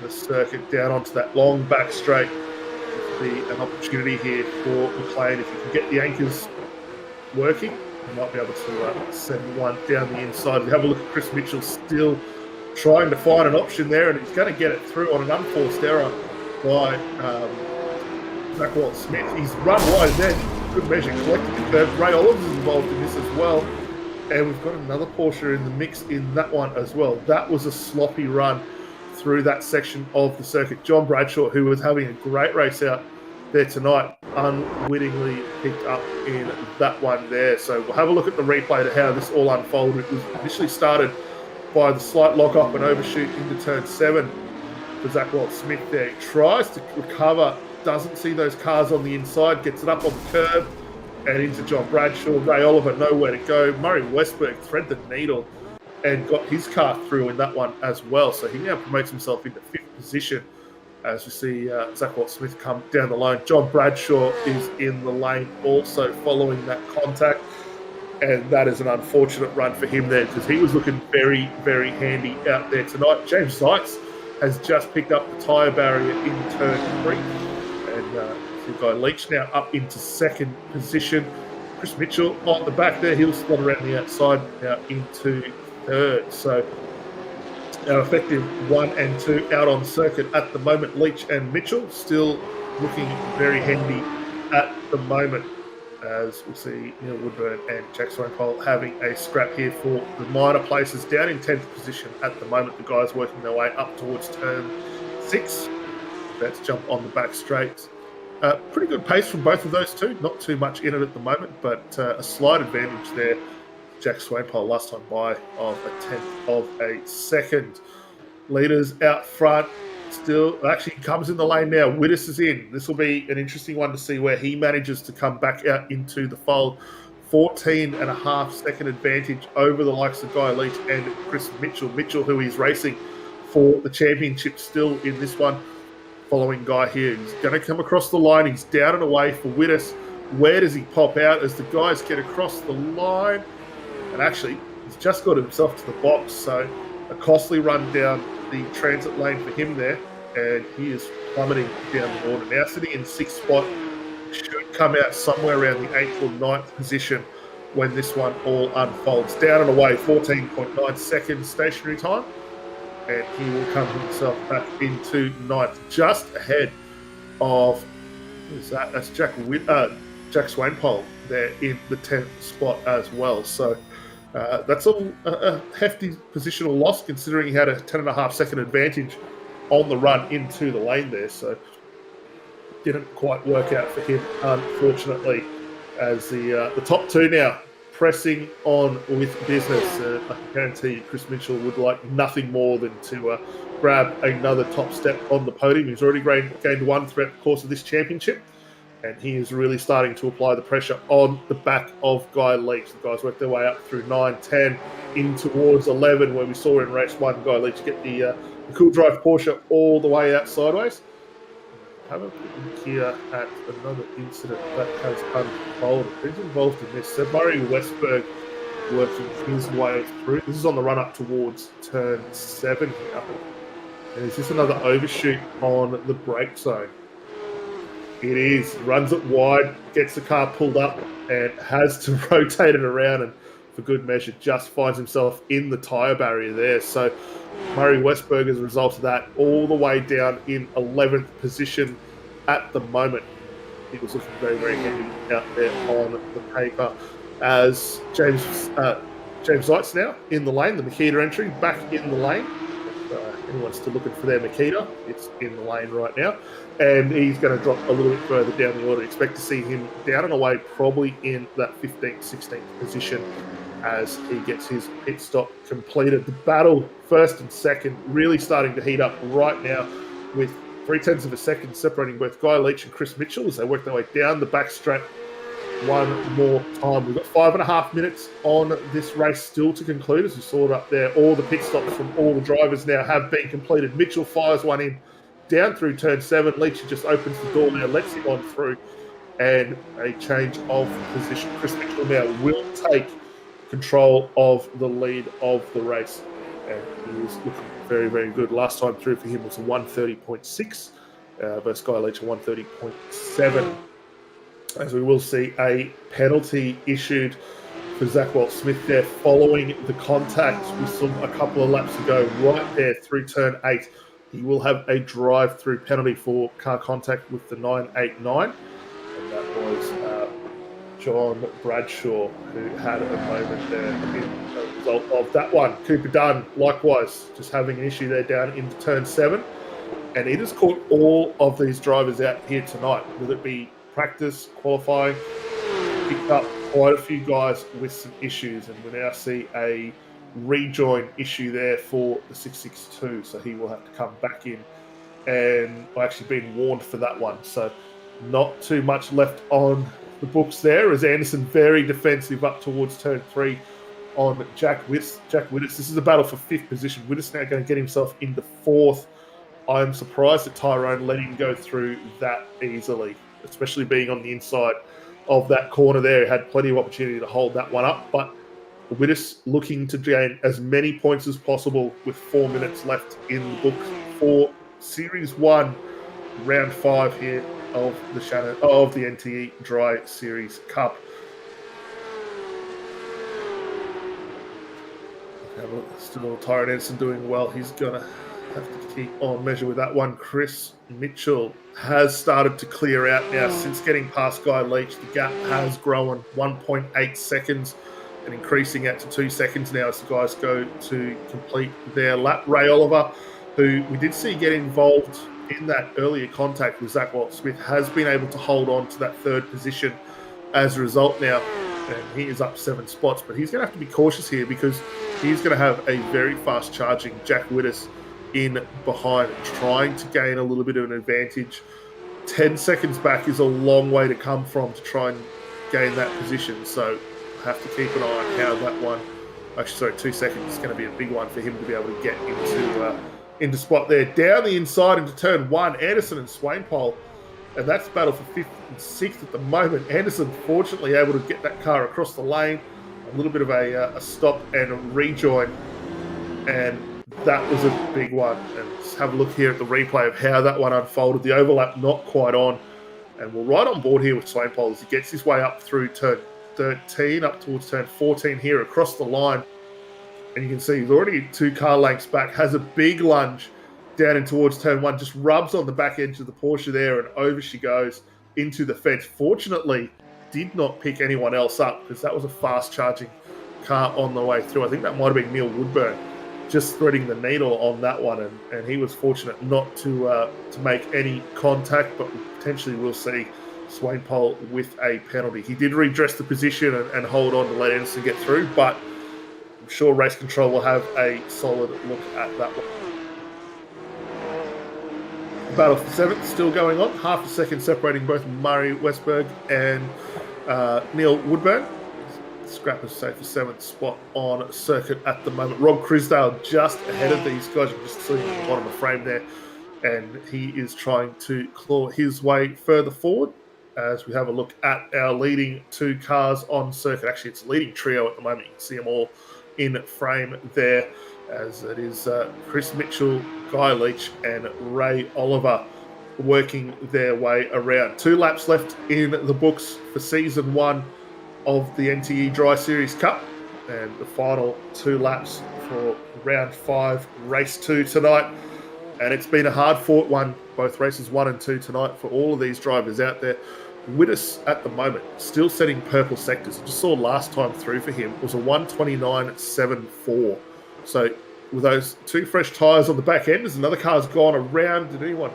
the circuit down onto that long back straight. Be an opportunity here for McLean. If you can get the anchors working, you might be able to send one down the inside. We have a look at Chris Mitchell still trying to find an option there, and he's going to get it through on an unforced error by Zach Watt-Smith. He's run wide there, good measure, collected the curve. Ray Oliver's involved in this as well, and we've got another Porsche in the mix in that one as well. That was a sloppy run through that section of the circuit. John Bradshaw, who was having a great race out there tonight, unwittingly picked up in that one there. So we'll have a look at the replay to how this all unfolded. It was initially started by the slight lock up and overshoot into turn 7 for Zach Watt-Smith there. He tries to recover, doesn't see those cars on the inside, gets it up on the curb and into John Bradshaw. Ray Oliver nowhere to go. Murray-Westberg thread the needle and got his car through in that one as well. So he now promotes himself into 5th position as we see Zach Watt-Smith come down the line. John Bradshaw is in the lane also following that contact. And that is an unfortunate run for him there because he was looking very, very handy out there tonight. James Zeitz has just picked up the tyre barrier in turn 3. And we've got Leach now up into 2nd position. Chris Mitchell on the back there. He'll slot around the outside now into 3rd. So our effective 1 and 2 out on circuit at the moment. Leach and Mitchell still looking very handy at the moment, as we see Neil Woodburn and Jack Swainpole having a scrap here for the minor places. Down in 10th position at the moment, the guys working their way up towards turn 6 Let's jump on the back straight. Pretty good pace from both of those two. Not too much in it at the moment, but a slight advantage there. Jack Swainpole last time by of a tenth of a second. Leaders out front. Still, actually comes in the lane now. Wittes is in. This will be an interesting one to see where he manages to come back out into the fold. 14.5-second advantage over the likes of Guy Leach and Chris Mitchell. Mitchell, who is racing for the championship still in this one, following Guy here. He's going to come across the line. He's down and away for Wittes. Where does he pop out as the guys get across the line? And actually, he's just got himself to the box. So a costly run down the transit lane for him there. And he is plummeting down the order. Now sitting in 6th spot. Should come out somewhere around the 8th or 9th position when this one all unfolds. Down and away, 14.9 seconds stationary time. And he will come himself back into 9th, just ahead of, who is that? That's Jack Swainpole there in the 10th spot as well. So that's a hefty positional loss, considering he had a 10.5-second advantage on the run into the lane there. So didn't quite work out for him, unfortunately, as the top two now pressing on with business. I can guarantee you Chris Mitchell would like nothing more than to grab another top step on the podium. He's already gained one throughout the course of this championship, and he is really starting to apply the pressure on the back of Guy Leach. The guys worked their way up through 9, 10, in towards 11, where we saw in race 1 Guy Leach get the Cool Drive Porsche all the way out sideways. Have a look here at another incident that has unfolded. Who's involved in this? So Murray Westberg working his way through. This is on the run up towards turn 7 here. And is this another overshoot on the brake zone? It is. Runs it wide, gets the car pulled up, and has to rotate it around, and for good measure just finds himself in the tyre barrier there. So Murray Westberg, as a result of that, all the way down in 11th position at the moment. He was looking very, very heavy out there on the paper, as James Zeitz now in the lane, the Makita entry back in the lane. If anyone's still looking for their Makita, it's in the lane right now. And he's going to drop a little bit further down the order. Expect to see him down and away, probably in that 15th, 16th position as he gets his pit stop completed. The battle, first and second, really starting to heat up right now, with 0.3 of a second separating both Guy Leach and Chris Mitchell as they work their way down the back straight one more time. We've got 5.5 minutes on this race still to conclude, as we saw it up there. All the pit stops from all the drivers now have been completed. Mitchell fires one in down through turn 7. Leach just opens the door now, lets him on through, and a change of position. Chris Mitchell now will take control of the lead of the race, and he was looking very, very good. Last time through for him was a 130.6 versus Guy Leach a 130.7, as we will see a penalty issued for Zach Walt-Smith there following the contact we saw a couple of laps ago right there through turn 8. He will have a drive-through penalty for car contact with the 989, and that was John Bradshaw, who had a moment there in a result of that one. Cooper Dunn, likewise, just having an issue there down into turn 7. And it has caught all of these drivers out here tonight, whether it be practice, qualifying, picked up quite a few guys with some issues. And we now see a rejoin issue there for the 662. So he will have to come back in, and I've actually been warned for that one. So not too much left on the books there, as Anderson very defensive up towards turn 3 on Jack Wittes. This is a battle for 5th position. Wittes now going to get himself into 4th. I'm surprised that Tyrone let him go through that easily, especially being on the inside of that corner there. He had plenty of opportunity to hold that one up, but Wittes looking to gain as many points as possible with 4 minutes left in the book for Series 1, Round 5 here of the NTE Dry Series Cup. Still Tyrone Anderson doing well. He's going to have to keep on measure with that one. Chris Mitchell has started to clear out now since getting past Guy Leach. The gap has grown 1.8 seconds and increasing out to 2 seconds now as the guys go to complete their lap. Ray Oliver, who we did see get involved in that earlier contact with Zach Watt-Smith has been able to hold on to that third position as a result now. And he is up 7 spots, but he's going to have to be cautious here because he's going to have a very fast charging Jack Wittes in behind, trying to gain a little bit of an advantage. 10 seconds back is a long way to come from to try and gain that position. So have to keep an eye on how that one, actually sorry, 2 seconds is going to be a big one for him to be able to get into spot there. Down the inside into turn 1, Anderson and Swainpole. And that's battle for 5th and 6th at the moment. Anderson fortunately able to get that car across the lane. A little bit of a stop and a rejoin. And that was a big one. And just have a look here at the replay of how that one unfolded. The overlap not quite on. And we're right on board here with Swainpole as he gets his way up through turn 13, up towards turn 14 here across the line. And you can see he's already 2 car lengths back, has a big lunge down in towards turn 1, just rubs on the back edge of the Porsche there, and over she goes into the fence. Fortunately, did not pick anyone else up because that was a fast charging car on the way through. I think that might have been Neil Woodburn just threading the needle on that one, and he was fortunate not to make any contact, but potentially we'll see Swainpole with a penalty. He did redress the position and hold on to let Anderson get through, but I'm sure Race Control will have a solid look at that one. Battle for 7th still going on. Half a second separating both Murray Westberg and Neil Woodburn. Scrappers say for 7th spot on circuit at the moment. Rob Crisdale just ahead of these guys. You can just see at the bottom of the frame there. And he is trying to claw his way further forward as we have a look at our leading 2 cars on circuit. Actually, it's a leading trio at the moment. You can see them all in frame there, as it is Chris Mitchell, Guy Leach and Ray Oliver working their way around. 2 laps left in the books for Season 1 of the NTE Dry Series Cup, and the final 2 laps for Round 5, Race 2 tonight. And it's been a hard-fought one, both races 1 and 2 tonight, for all of these drivers out there. Wittes at the moment still setting purple sectors. I just saw last time through for him was a 129.74. So with those 2 fresh tyres on the back end, as another car's gone around. Did anyone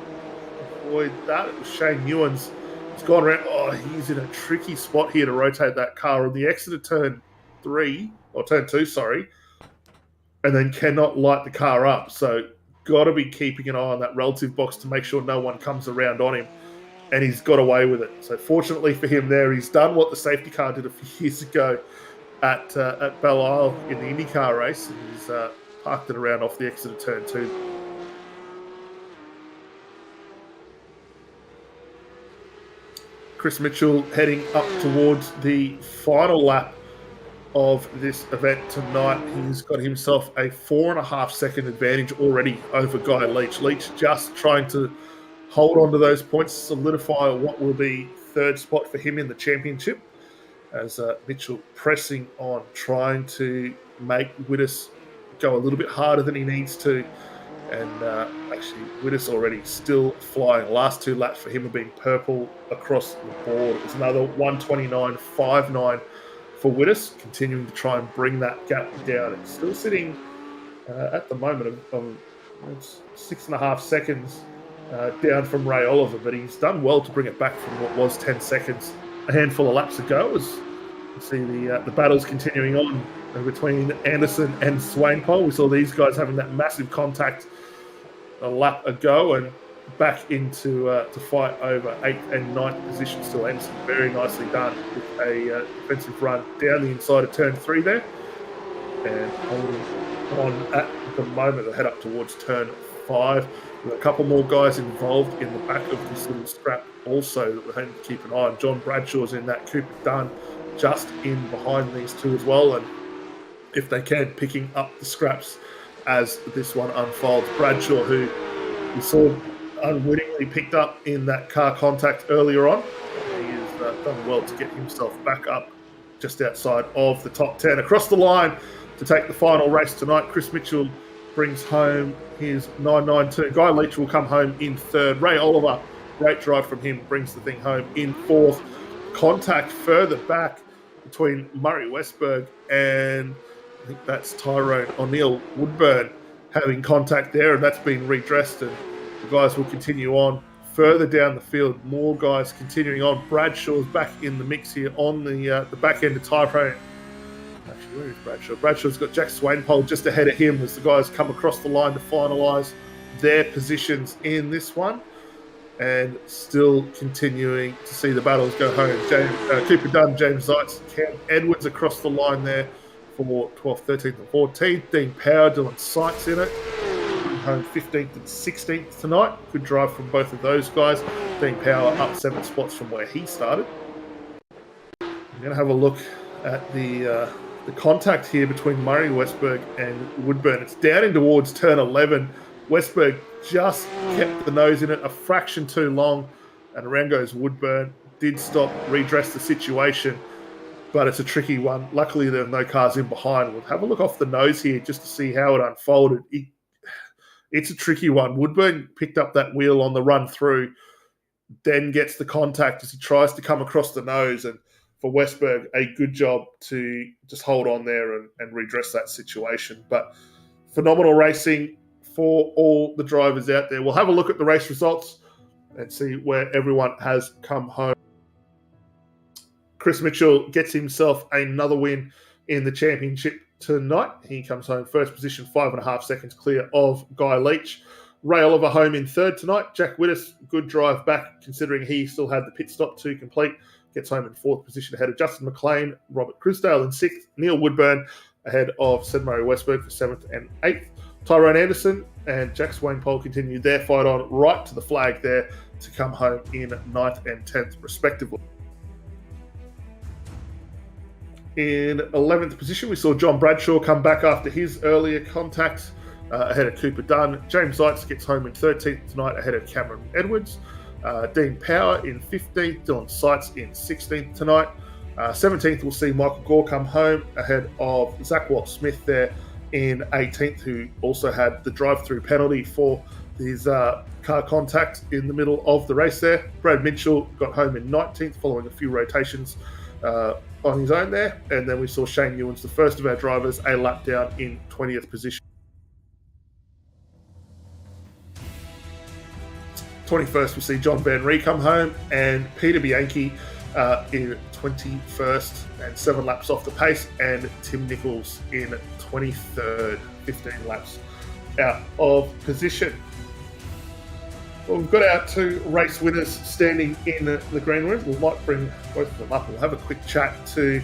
avoid that? It was Shane Newens. He's gone around. Oh, he's in a tricky spot here to rotate that car on the exit of turn 2, sorry, and then cannot light the car up. So got to be keeping an eye on that relative box to make sure no one comes around on him. And he's got away with it. So fortunately for him there, he's done what the safety car did a few years ago at Belle Isle in the IndyCar race. And he's parked it around off the exit of turn 2. Chris Mitchell heading up towards the final lap of this event tonight. He's got himself a 4.5 second advantage already over Guy Leach. Leach just trying to hold on to those points, solidify what will be 3rd spot for him in the championship, as Mitchell pressing on, trying to make Wittes go a little bit harder than he needs to. And actually, Wittes already still flying. Last 2 laps for him have been purple across the board. It was another 129.59 for Wittes, continuing to try and bring that gap down. It's still sitting at the moment of 6.5 seconds down from Ray Oliver, but he's done well to bring it back from what was 10 seconds a handful of laps ago. As you see the battles continuing on between Anderson and Swainpole. We saw these guys having that massive contact a lap ago, and back into to fight over 8th and 9th position still. Anderson very nicely done with a defensive run down the inside of turn 3 there, and holding on at the moment. They'll head up towards turn 5. We've got a couple more guys involved in the back of this little scrap also that we're having to keep an eye on. John Bradshaw's in that. Cooper Dunn just in behind these 2 as well, and if they can, picking up the scraps as this one unfolds. Bradshaw, who we saw unwittingly picked up in that car contact earlier on, he has done well to get himself back up just outside of the top 10. Across the line to take the final race tonight, Chris Mitchell brings home his 992. Guy Leach will come home in 3rd. Ray Oliver, great drive from him, brings the thing home in 4th. Contact further back between Murray Westberg and I think that's Tyrone O'Neill Woodburn having contact there, and that's been redressed. And the guys will continue on. Further down the field, more guys continuing on. Bradshaw's back in the mix here on the back end of Tyrone. Actually, where is Bradshaw? Bradshaw's got Jack Swainpole just ahead of him as the guys come across the line to finalise their positions in this one. And still continuing to see the battles go home. Cooper Dunn, James Zeitz, Cam Edwards across the line there for 12th, 13th and 14th. Dean Power, Dylan Sykes in it. Home 15th and 16th tonight. Good drive from both of those guys. Dean Power up 7 spots from where he started. I'm going to have a look at the contact here between Murray, Westberg and Woodburn. It's down in towards turn 11. Westberg just kept the nose in it a fraction too long, and around goes Woodburn. Did stop, redress the situation, but it's a tricky one. Luckily, there are no cars in behind. We'll have a look off the nose here just to see how it unfolded. It's a tricky one. Woodburn picked up that wheel on the run through, then gets the contact as he tries to come across the nose. And for Westberg, a good job to just hold on there and redress that situation. But phenomenal racing for all the drivers out there. We'll have a look at the race results and see where everyone has come home. Chris Mitchell gets himself another win in the championship tonight. He comes home first position, 5.5 seconds clear of Guy Leach. Ray Oliver home in third tonight. Jack Wittes, good drive back considering he still had the pit stop to complete. Gets home in fourth position ahead of Justin McLean. Robert Crisdale in sixth. Neil Woodburn ahead of Sid Murray Westberg for 7th and 8th. Tyrone Anderson and Jack Swainpole continued their fight on right to the flag there to come home in 9th and 10th respectively. In 11th position, we saw John Bradshaw come back after his earlier contact ahead of Cooper Dunn. James Zeitz gets home in 13th tonight ahead of Cameron Edwards. Dean Power in 15th, Dylan Sykes in 16th tonight. 17th, we'll see Michael Gore come home ahead of Zach Watt-Smith there in 18th, who also had the drive-through penalty for his car contact in the middle of the race there. Brad Mitchell got home in 19th following a few rotations on his own there. And then we saw Shane Ewens, the first of our drivers, a lap down in 20th position. 21st, we see John Van Ree come home and Peter Bianchi in 21st and 7 laps off the pace, and Tim Nichols in 23rd, 15 laps out of position. Well, we've got our 2 race winners standing in the green room. We might bring both of them up. We'll have a quick chat to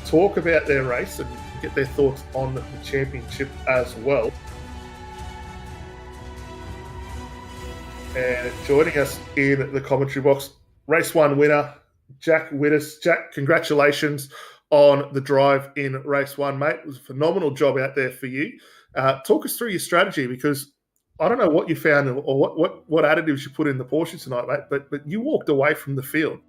talk about their race and get their thoughts on the championship as well. And joining us in the commentary box, race 1 winner, Jack Wittes. Jack, congratulations on the drive in race 1, mate. It was a phenomenal job out there for you. Talk us through your strategy, because I don't know what you found or what additives you put in the Porsche tonight, mate, but you walked away from the field.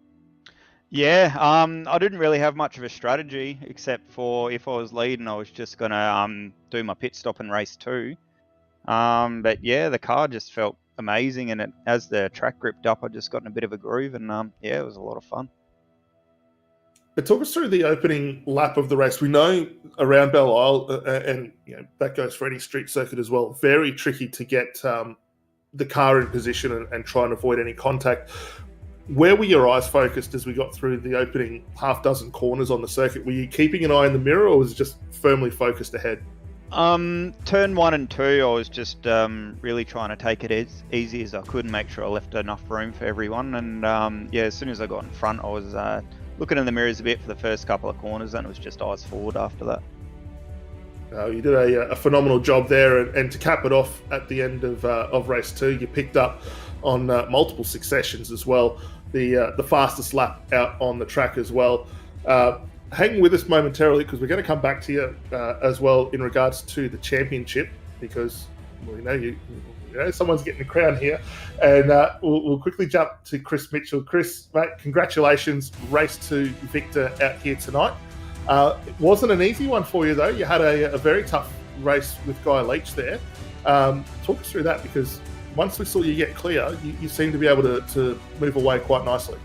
Yeah, I didn't really have much of a strategy, except for if I was leading, I was just going to do my pit stop in race 2. But yeah, the car just felt amazing, and as the track gripped up, I just got in a bit of a groove, and yeah, it was a lot of fun. But talk us through the opening lap of the race. We know around Belle Isle, and you know that goes for any street circuit as well, very tricky to get the car in position and try and avoid any contact. Where were your eyes focused as we got through the opening half dozen corners on the circuit? Were you keeping an eye in the mirror, or was it just firmly focused ahead? Turn 1 and 2, I was just really trying to take it as easy as I could and make sure I left enough room for everyone. And yeah, as soon as I got in front, I was looking in the mirrors a bit for the first couple of corners, and it was just eyes forward after that. You did a phenomenal job there, and to cap it off at the end of race 2, you picked up on multiple successions as well. The fastest lap out on the track as well. Hang with us momentarily, because we're going to come back to you as well in regards to the championship, because we know you know someone's getting a crown here, and we'll quickly jump to Chris Mitchell. Chris, mate, congratulations, race 2 victor out here tonight. It wasn't an easy one for you though. You had a very tough race with Guy Leach there. Talk us through that, because once we saw you get clear, you seemed to be able to move away quite nicely.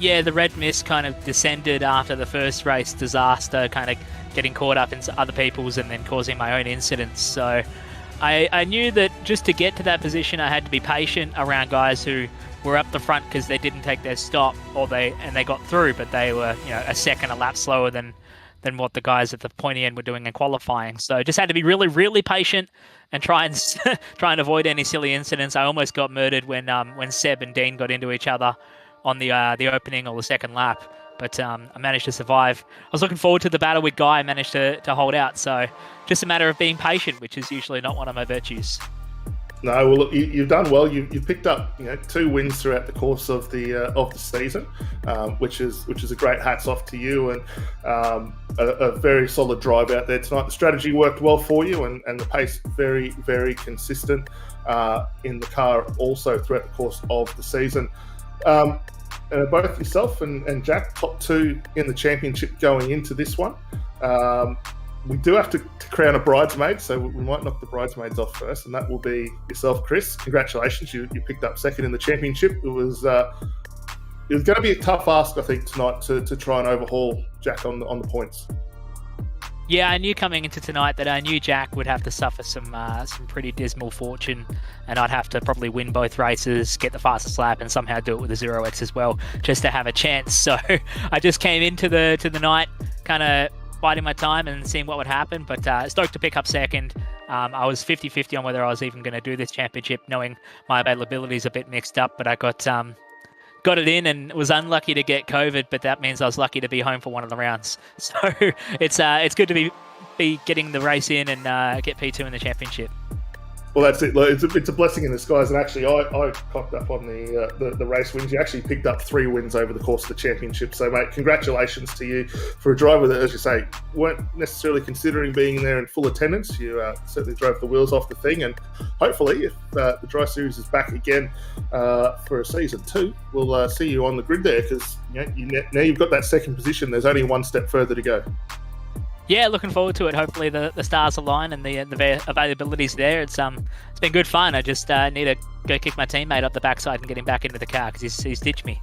Yeah, the red mist kind of descended after the first race disaster, kind of getting caught up in other people's and then causing my own incidents. So I knew that just to get to that position, I had to be patient around guys who were up the front because they didn't take their stop, and they got through, but they were a second a lap slower than what the guys at the pointy end were doing in qualifying. So just had to be really, really patient and try and avoid any silly incidents. I almost got murdered when Seb and Dean got into each other on the opening or the second lap. But I managed to survive. I was looking forward to the battle with Guy. I managed to hold out. So just a matter of being patient, which is usually not one of my virtues. No, well, look, you've done well. You've picked up 2 wins throughout the course of the season, which is a great hats off to you, and a very solid drive out there tonight. The strategy worked well for you, and the pace very, very consistent in the car also throughout the course of the season. Both yourself and Jack, top 2 in the championship going into this one. We do have to crown a bridesmaid, so we might knock the bridesmaids off first, and that will be yourself, Chris. Congratulations, you picked up second in the championship. It was going to be a tough ask, I think, tonight to try and overhaul Jack on the points. Yeah, I knew coming into tonight that I knew Jack would have to suffer some pretty dismal fortune, and I'd have to probably win both races, get the fastest lap, and somehow do it with a 0x as well, just to have a chance. So I just came into the night kind of biding my time and seeing what would happen, but stoked to pick up second. I was 50-50 on whether I was even going to do this championship, knowing my availability is a bit mixed up, but I got it in and was unlucky to get COVID, but that means I was lucky to be home for one of the rounds. So it's good to be getting the race in and get P2 in the championship. Well, that's it. It's a blessing in disguise. And actually, I cocked up on the race wins. You actually picked up 3 wins over the course of the championship. So, mate, congratulations to you for a driver that, as you say, weren't necessarily considering being there in full attendance. You certainly drove the wheels off the thing. And hopefully, if the Dry Series is back again for a season 2, we'll see you on the grid there, because now you've got that second position. There's only one step further to go. Yeah, looking forward to it. Hopefully the stars align and the availability's there. It's been good fun. I just need to go kick my teammate up the backside and get him back into the car because he's ditched me.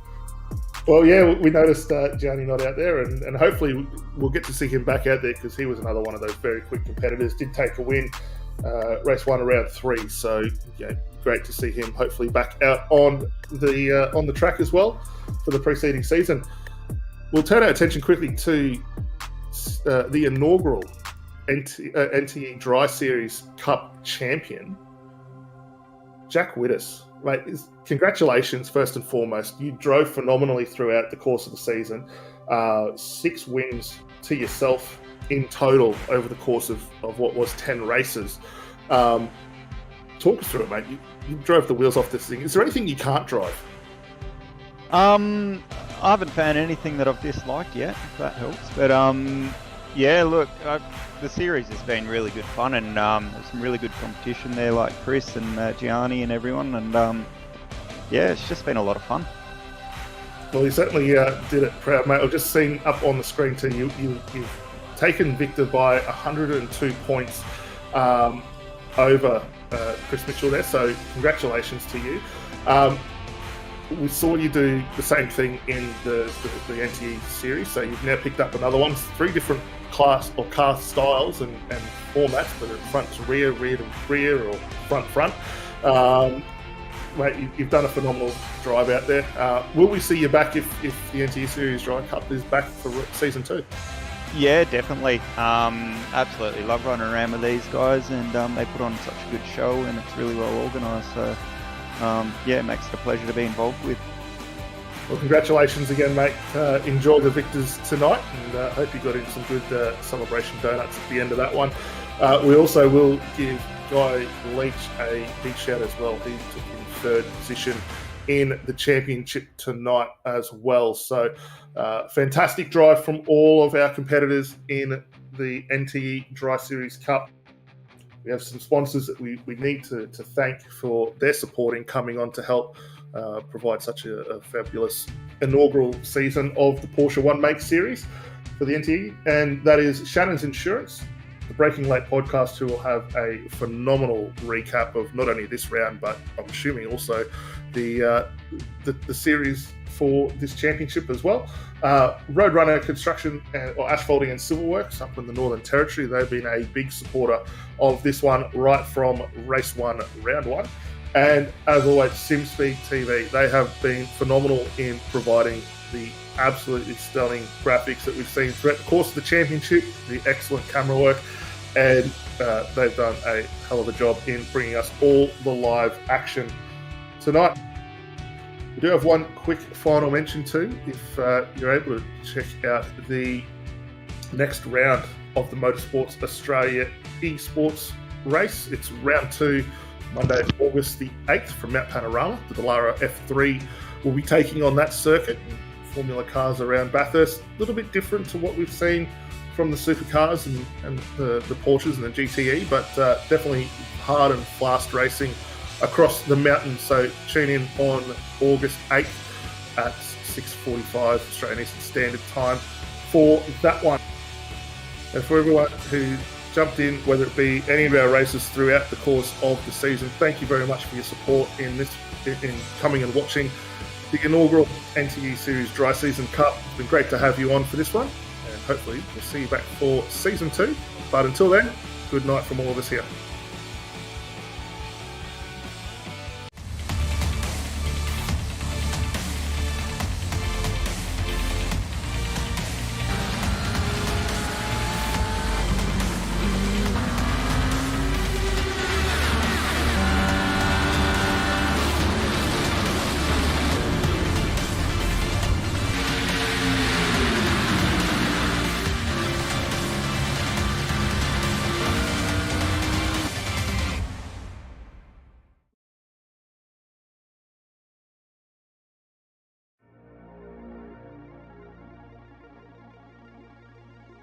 Well, yeah, we noticed Gianni not out there, and hopefully we'll get to see him back out there, because he was another one of those very quick competitors. Did take a win, race 1 around 3. So great to see him hopefully back out on the track as well for the preceding season. We'll turn our attention quickly to the inaugural NTE Dry Series Cup champion, Jack Wittes. Mate, congratulations first and foremost. You drove phenomenally throughout the course of the season. 6 wins to yourself in total over the course of what was 10 races. Talk us through it, mate. You drove the wheels off this thing. Is there anything you can't drive? I haven't found anything that I've disliked yet, if that helps. But yeah, look, the series has been really good fun, and there's some really good competition there, like Chris and Gianni and everyone, and yeah, it's just been a lot of fun. Well, you certainly did it proud, mate. I've just seen up on the screen too, you've taken Victor by 102 points over Chris Mitchell there, so congratulations to you. We saw you do the same thing in the NTE series, so you've now picked up another one. 3 different class or car styles and formats, whether it's front to rear, rear to rear, or front. Mate, you've done a phenomenal drive out there. Will we see you back if the NTE Series Dry Cup is back for season 2? Yeah, definitely. Absolutely love running around with these guys, and they put on such a good show, and it's really well organised. So yeah, it makes it a pleasure to be involved with. Well, congratulations again, mate. Enjoy the victors tonight, and hope you got in some good celebration donuts at the end of that one. We also will give Guy Leach a big shout as well. He took in 3rd position in the championship tonight as well. So fantastic drive from all of our competitors in the NTE Dry Series Cup. We have some sponsors that we need to thank for their support in coming on to help provide such a fabulous inaugural season of the Porsche One Make Series for the NTE, and that is Shannons Insurance, the Breaking Late podcast, who will have a phenomenal recap of not only this round, but I'm assuming also the series for this championship as well. Roadrunner Construction or Asphalting and Silverworks up in the Northern Territory, they've been a big supporter of this one right from race 1, round 1. And as always, SimSpeed TV, they have been phenomenal in providing the absolutely stunning graphics that we've seen throughout the course of the championship, the excellent camera work, and they've done a hell of a job in bringing us all the live action tonight. We do have one quick final mention too. If you're able to check out the next round of the Motorsports Australia eSports race, it's round 2, Monday, August the 8th from Mount Panorama. The Dallara F3 will be taking on that circuit. Formula cars around Bathurst, a little bit different to what we've seen from the supercars and the Porsches and the GTE, but definitely hard and fast racing across the mountain. So tune in on August 8th at 6:45 Australian Eastern Standard Time for that one. And for everyone who jumped in, whether it be any of our races throughout the course of the season, thank you very much for your support in coming and watching the inaugural NTESERIES Dry Season Cup. It's been great to have you on for this one, and hopefully we'll see you back for Season 2. But until then, good night from all of us here.